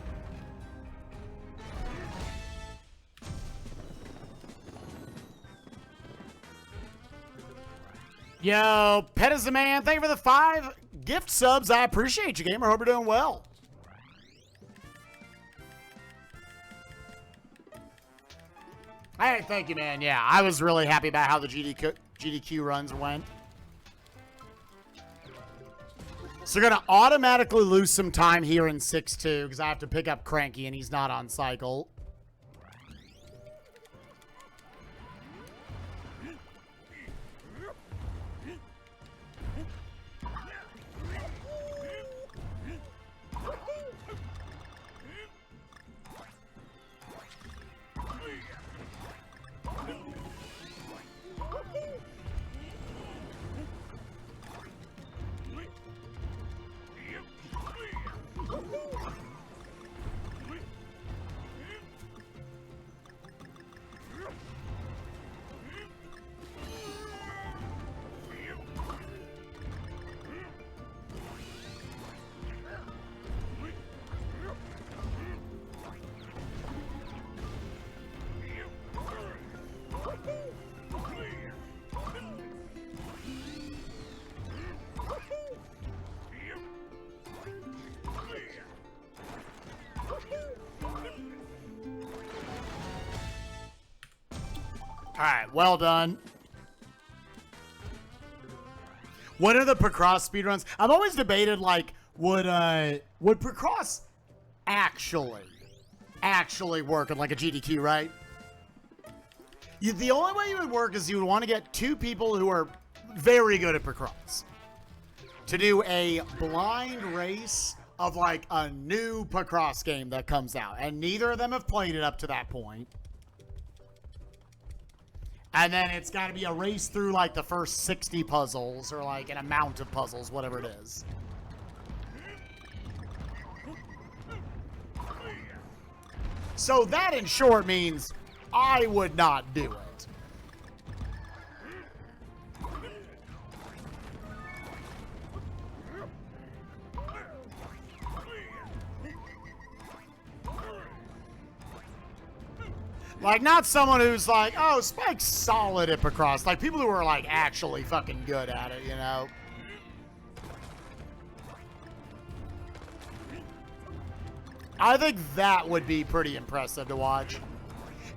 Yo, Pet is the man. Thank you for the 5 gift subs. I appreciate you, gamer. Hope you're doing well. Hey, thank you, man. Yeah, I was really happy about how the GDQ runs went. So we're going to automatically lose some time here in 6-2 because I have to pick up Cranky and he's not on cycle. All right, well done. What are the Pacross speedruns? I've always debated, like, would Pacross actually work on, like, a GDQ, right? The only way it would work is you would want to get 2 people who are very good at Pacross to do a blind race of, like, a new Pacross game that comes out. And neither of them have played it up to that point. And then it's got to be a race through, like, the first 60 puzzles or, like, an amount of puzzles, whatever it is. So that, in short, means I would not do it. Like, not someone who's like, oh, Spike's solid at Pacross. Like, people who are, like, actually fucking good at it, you know? I think that would be pretty impressive to watch.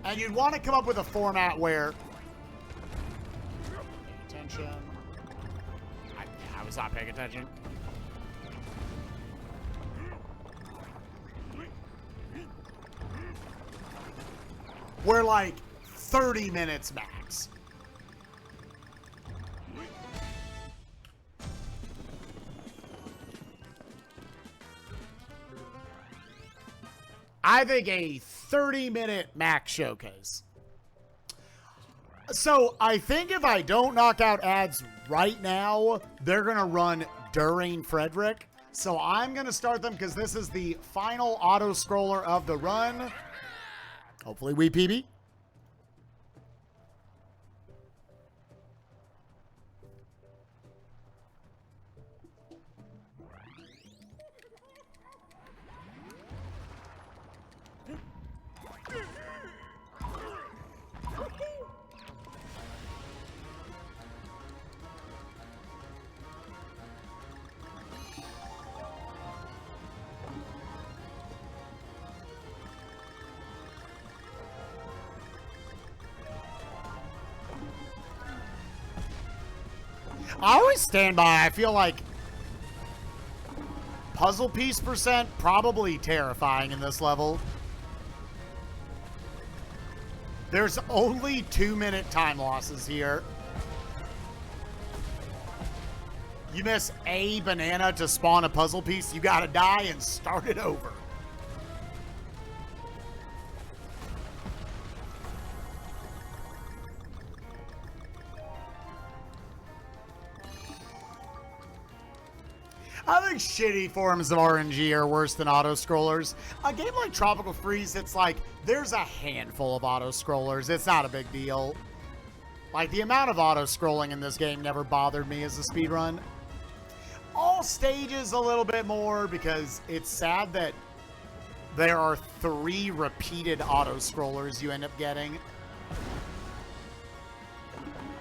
And you'd want to come up with a format where... Pay attention. I was not paying attention. We're like 30 minutes max. I think a 30-minute max showcase. So I think if I don't knock out ads right now, they're going to run during Frederick. So I'm going to start them because this is the final auto scroller of the run. Hopefully we PB. I always stand by. I feel like puzzle piece percent probably terrifying in this level. There's only 2-minute time losses here. You miss a banana to spawn a puzzle piece, you gotta die and start it over. I think shitty forms of RNG are worse than auto-scrollers. A game like Tropical Freeze, it's like, there's a handful of auto-scrollers. It's not a big deal. Like, the amount of auto-scrolling in this game never bothered me as a speedrun. All stages a little bit more, because it's sad that there are 3 repeated auto-scrollers you end up getting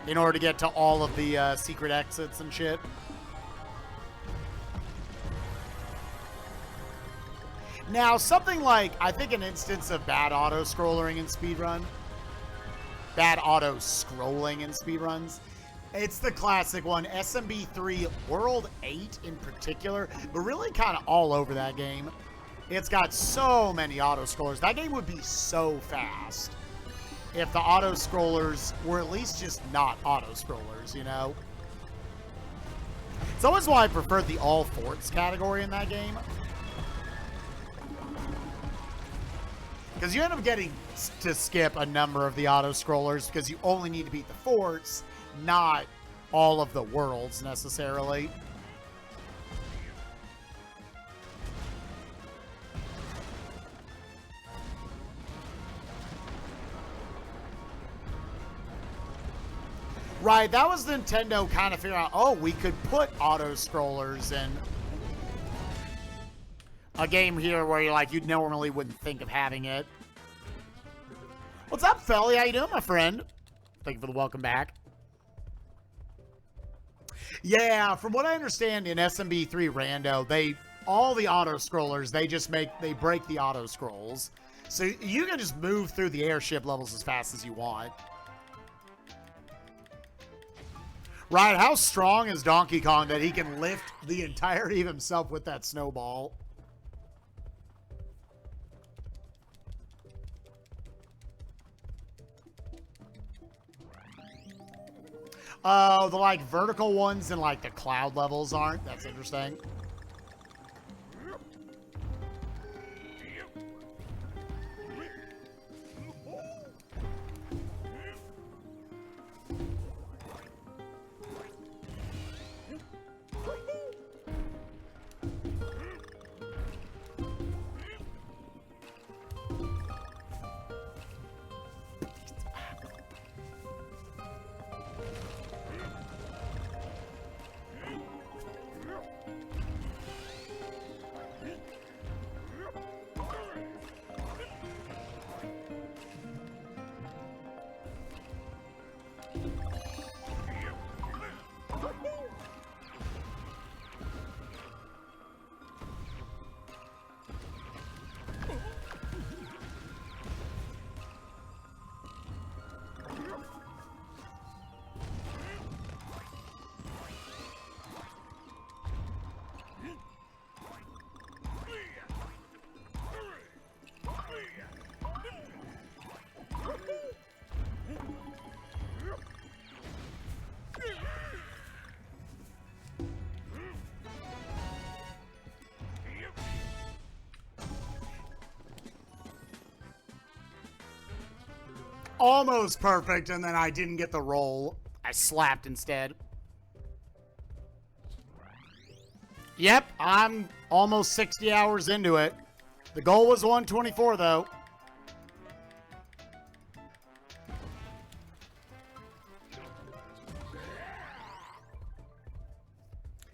in order to get to all of the secret exits and shit. Now, something like, I think an instance of bad auto-scrolling in speedrun, bad auto-scrolling in speedruns, it's the classic one, SMB3 World 8 in particular, but really kind of all over that game. It's got so many auto-scrollers. That game would be so fast if the auto-scrollers were at least just not auto-scrollers, you know? It's always why I preferred the all forts category in that game. Because you end up getting to skip a number of the auto-scrollers because you only need to beat the forts, not all of the worlds necessarily. Right, that was Nintendo kind of figuring out, oh, we could put auto-scrollers in a game here where you're like, you normally wouldn't think of having it. What's up, Felly? How you doing, my friend? Thank you for the welcome back. Yeah, from what I understand in SMB3 Rando, all the auto-scrollers, they break the auto-scrolls. So you can just move through the airship levels as fast as you want. Right, how strong is Donkey Kong that he can lift the entirety of himself with that snowball? The, like, vertical ones and, like, the cloud levels aren't. That's interesting. Almost perfect, and then I didn't get the roll. I slapped instead. Yep, I'm almost 60 hours into it. The goal was 124, though.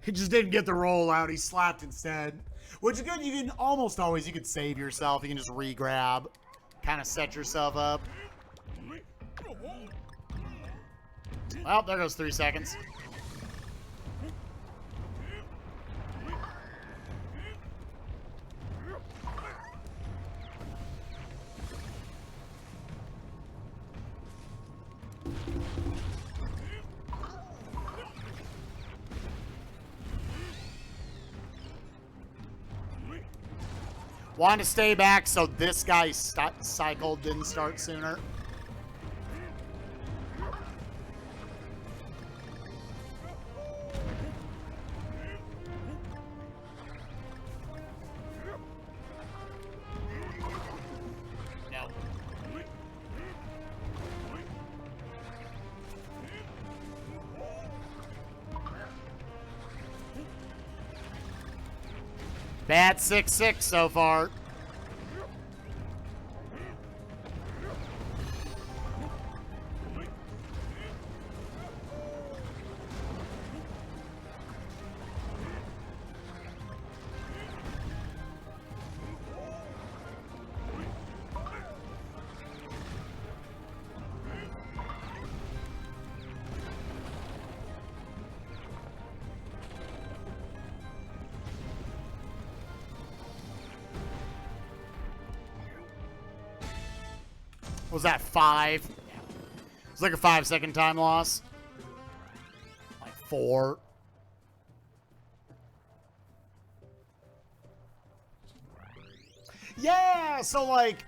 He just didn't get the roll out. He slapped instead. Which is good. You can almost always, you can save yourself. You can just re-grab. Kind of set yourself up. Well, there goes 3 seconds. Wanted to stay back so this guy's cycle didn't start sooner. No. Bad 6-6 so far. Was that 5? Yeah. It's like a 5-second time loss. Like 4. Yeah, so like,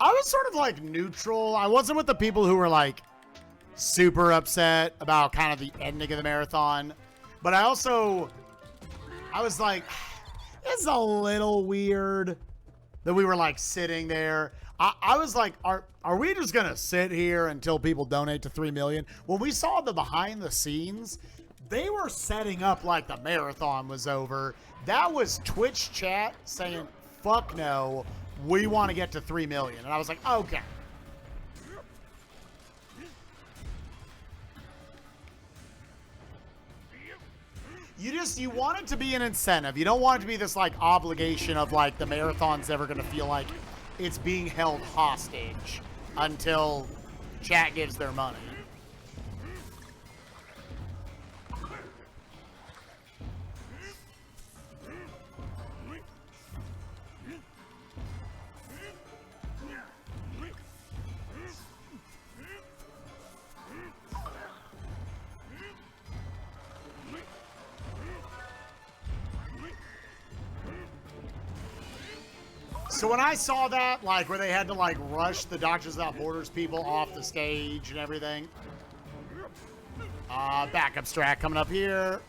I was sort of like neutral. I wasn't with the people who were like super upset about kind of the ending of the marathon. But I was like, it's a little weird that we were like sitting there. I was like, are we just gonna sit here until people donate to 3 million? When we saw the behind the scenes, they were setting up like the marathon was over. That was Twitch chat saying, fuck no, we want to get to 3 million. And I was like, okay. You want it to be an incentive. You don't want it to be this like obligation of like the marathon's ever going to feel like it's being held hostage until chat gives their money. So when I saw that, like, where they had to, like, rush the Doctors Without Borders people off the stage and everything. Backup strat coming up here.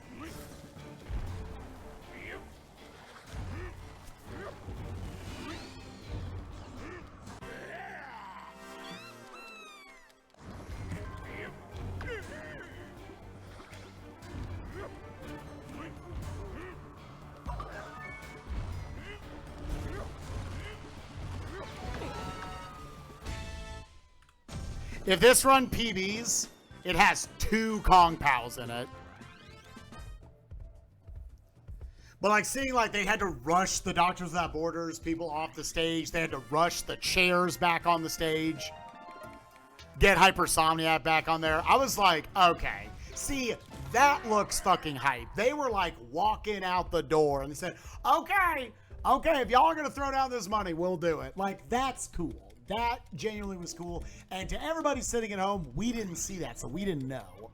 If this run PBs, it has 2 Kong Pals in it. But like seeing like they had to rush the Doctors Without Borders people off the stage. They had to rush the chairs back on the stage. Get Hypersomniac back on there. I was like, okay. See, that looks fucking hype. They were like walking out the door and they said, okay, if y'all are going to throw down this money, we'll do it. Like, that's cool. That genuinely was cool. And to everybody sitting at home, we didn't see that, so we didn't know.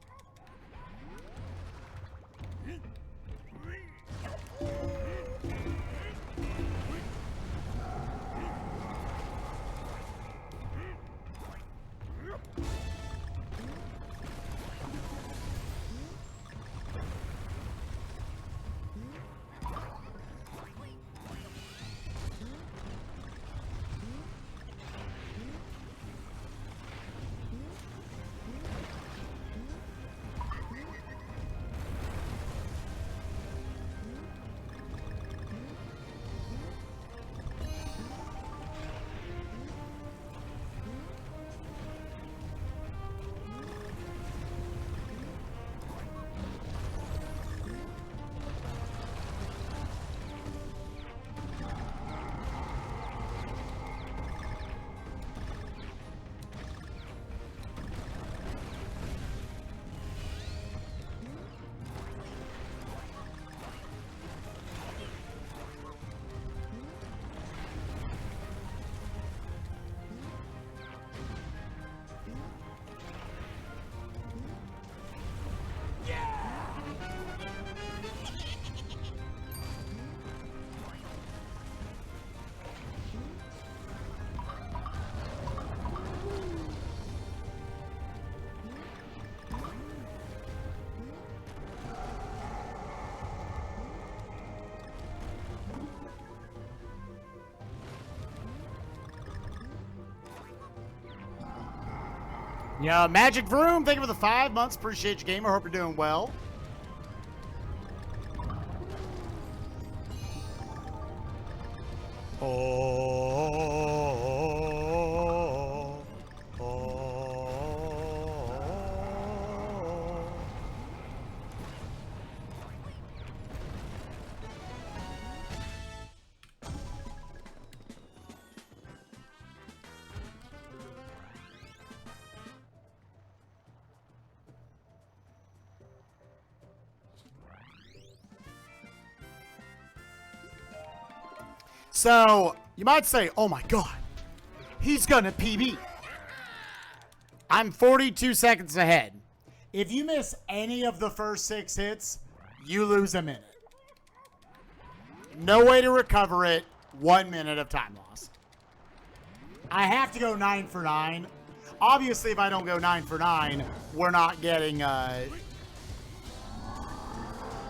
Yeah, Magic Vroom, thank you for the 5 months. Appreciate you, gamer. Hope you're doing well. Oh, oh. So, you might say, oh my god, he's gonna PB. I'm 42 seconds ahead. If you miss any of the first 6 hits, you lose a minute. No way to recover it. 1 minute of time lost. I have to go 9 for 9. Obviously, if I don't go 9 for 9, we're not getting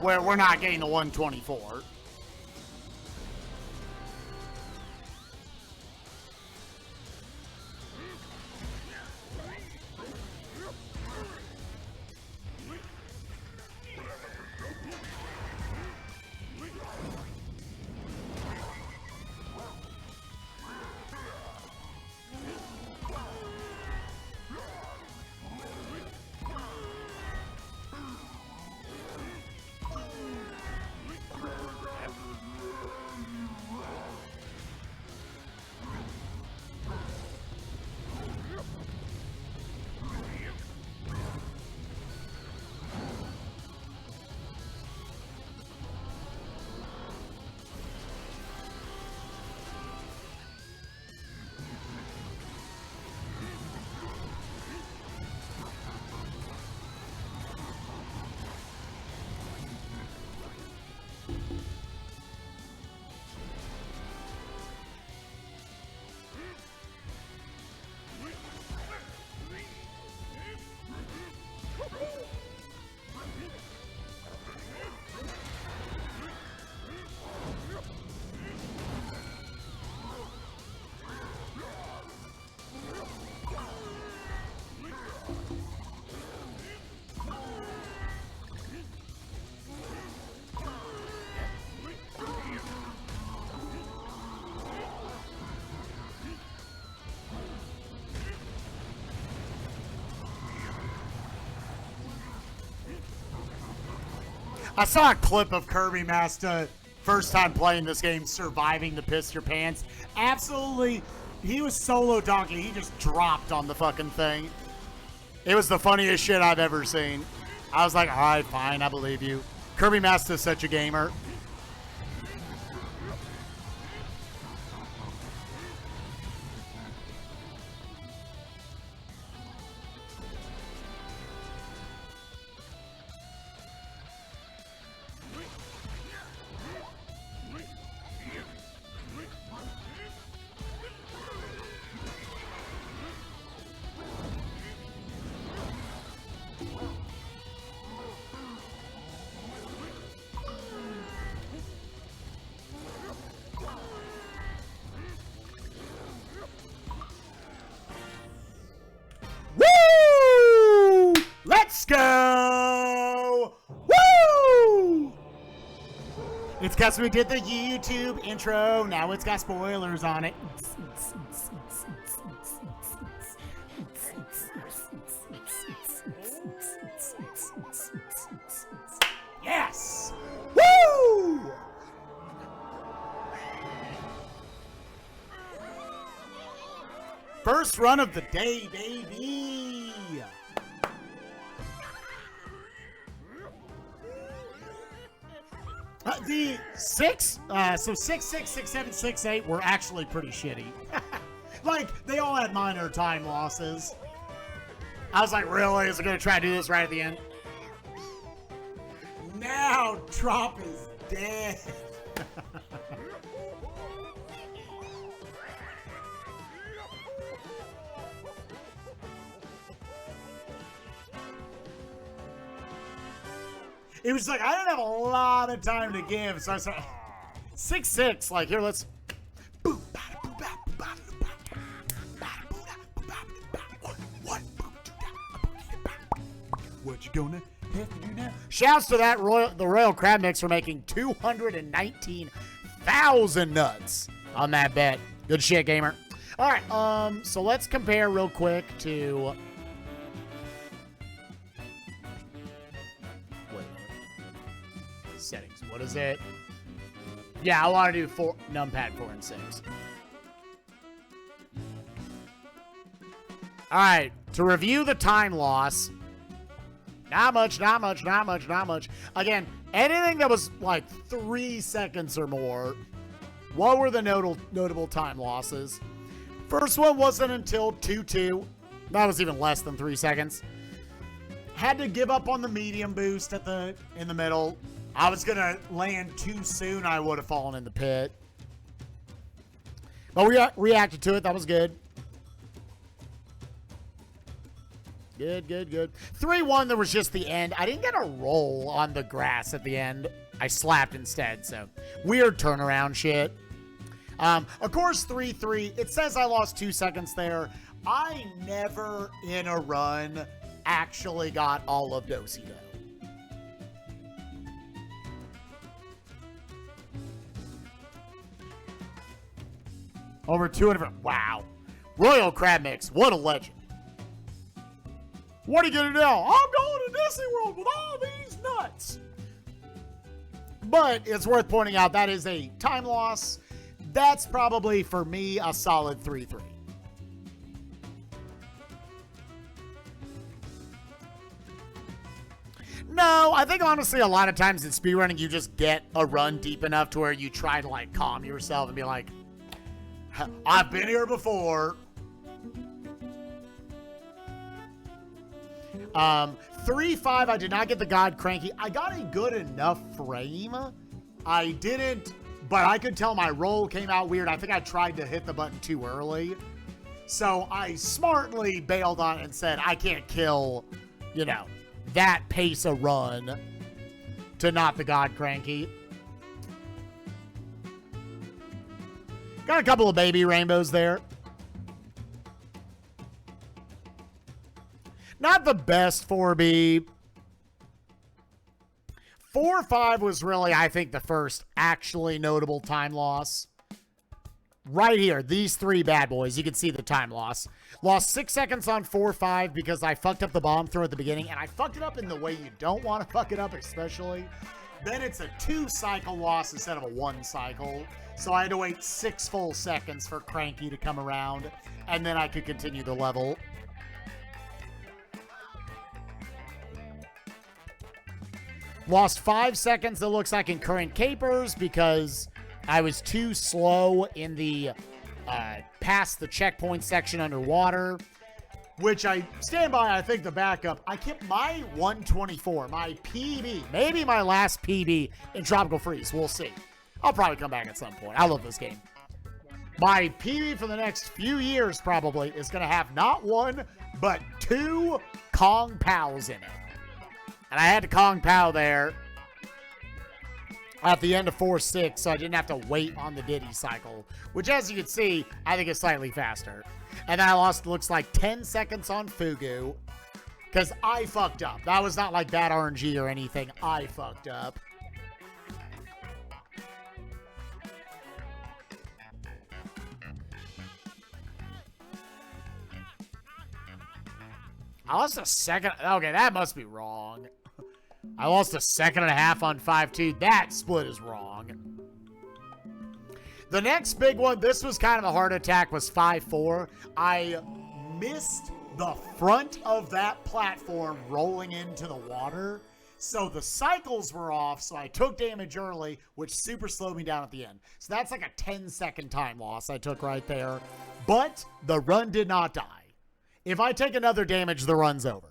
we're not getting the 124. I saw a clip of Kirby Master first time playing this game, surviving the piss your pants. Absolutely, he was solo donkey. He just dropped on the fucking thing. It was the funniest shit I've ever seen. I was like, all right, fine, I believe you. Kirby Master is such a gamer. Let's go! Woo! It's because we did the YouTube intro. Now it's got spoilers on it. Yes! Woo! First run of the day, baby! The 6, so 6, 6, 6, 7, 6, 8 were actually pretty shitty. Like, they all had minor time losses. I was like, really? Is it going to try to do this right at the end? Now, Trop is dead. It was like, I don't have a lot of time to give, so I said, 6, 6, like, here, let's... What you gonna have to do now? Shouts to that the Royal Crab Mix for making 219,000 nuts. on that bet. Good shit, gamer. All right, so let's compare real quick to... Wait a minute. Settings. What is it? Yeah, I want to do numpad 4 and 6. All right, to review the time loss, not much. Again, anything that was like 3 seconds or more, what were the notable time losses? First one wasn't until 2-2. That was even less than 3 seconds. Had to give up on the medium boost in the middle. I was going to land too soon. I would have fallen in the pit. But we reacted to it. That was good. Good. 3-1, there was just the end. I didn't get a roll on the grass at the end. I slapped instead, so weird turnaround shit. Of course, 3-3. It says I lost 2 seconds there. I never in a run actually got all of Do-Si-Do. Over 200. Wow. Royal Crab Mix. What a legend. What are you going to do? I'm going to Disney World with all these nuts. But it's worth pointing out that is a time loss. That's probably, for me, a solid 3-3. No, I think honestly a lot of times in speedrunning you just get a run deep enough to where you try to like calm yourself and be like, I've been here before. 3-5, I did not get the God Cranky. I got a good enough frame. I didn't, but I could tell my roll came out weird. I think I tried to hit the button too early. So I smartly bailed on it and said, I can't kill, you know, that pace of run to not the God Cranky. Got a couple of baby rainbows there. Not the best 4B. 4-5 was really, I think, the first actually notable time loss. Right here, these three bad boys, you can see the time loss. Lost 6 seconds on 4-5 because I fucked up the bomb throw at the beginning, and I fucked it up in the way you don't want to fuck it up, especially. Then it's a 2-cycle loss instead of a 1 cycle. So I had to wait 6 full seconds for Cranky to come around, and then I could continue the level. Lost 5 seconds, it looks like, in current capers because I was too slow in the past the checkpoint section underwater, which I stand by. I think the backup, I kept my 124, my PB, maybe my last PB in Tropical Freeze. We'll see. I'll probably come back at some point. I love this game. My PB for the next few years probably is going to have not 1, but 2 Kong Pows in it. And I had to Kong Pow there at the end of 4-6, so I didn't have to wait on the Diddy cycle, which, as you can see, I think is slightly faster. And then I lost, looks like, 10 seconds on Fugu, because I fucked up. That was not like bad RNG or anything. I fucked up. I lost a second. Okay, that must be wrong. I lost a second and a half on 5-2. That split is wrong. The next big one, this was kind of a heart attack, was 5-4. I missed the front of that platform rolling into the water. So the cycles were off, so I took damage early, which super slowed me down at the end. So that's like a 10-second time loss I took right there. But the run did not die. If I take another damage, the run's over.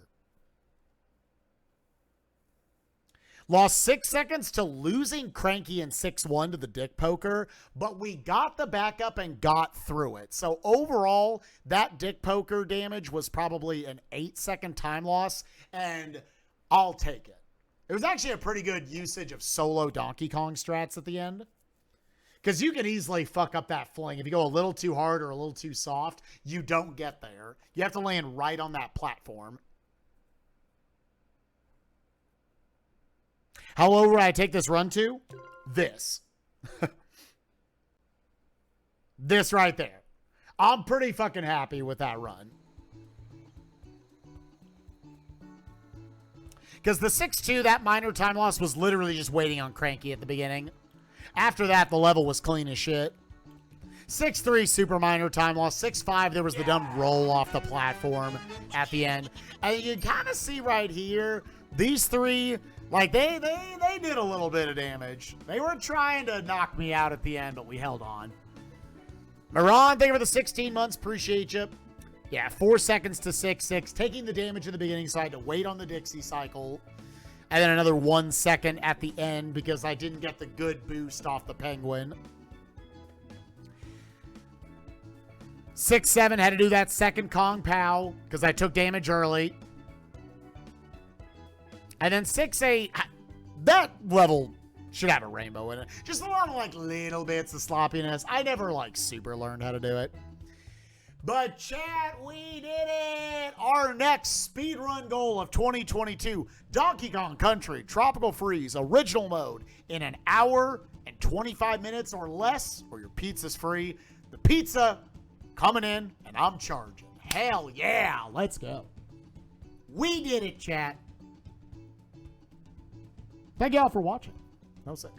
Lost 6 seconds to losing Cranky in 6-1 to the Dick Poker, but we got the backup and got through it. So overall, that Dick Poker damage was probably an 8-second time loss, and I'll take it. It was actually a pretty good usage of solo Donkey Kong strats at the end. Because you can easily fuck up that fling. If you go a little too hard or a little too soft, you don't get there. You have to land right on that platform. How low would I take this run to? This. This right there. I'm pretty fucking happy with that run. Because the 6-2, that minor time loss was literally just waiting on Cranky at the beginning. After that, the level was clean as shit. 6-3, super minor time loss. 6-5, there was the dumb roll off the platform at the end. And you kind of see right here, these three, like, they did a little bit of damage. They were trying to knock me out at the end, but we held on. Miran, thank you for the 16 months. Appreciate you. Yeah, 4 seconds to 6-6. Taking the damage in the beginning, so I had to wait on the Dixie cycle. And then another 1 second at the end because I didn't get the good boost off the Penguin. 6-7, had to do that second Kong Pow because I took damage early. And then 6-8, that level should have a rainbow in it. Just a lot of, like, little bits of sloppiness. I never, like, super learned how to do it. But, chat, we did it! Our next speedrun goal of 2022, Donkey Kong Country Tropical Freeze Original Mode in an hour and 25 minutes or less, or your pizza's free. The pizza coming in, and I'm charging. Hell yeah! Let's go. We did it, chat. Thank y'all for watching. That was sick.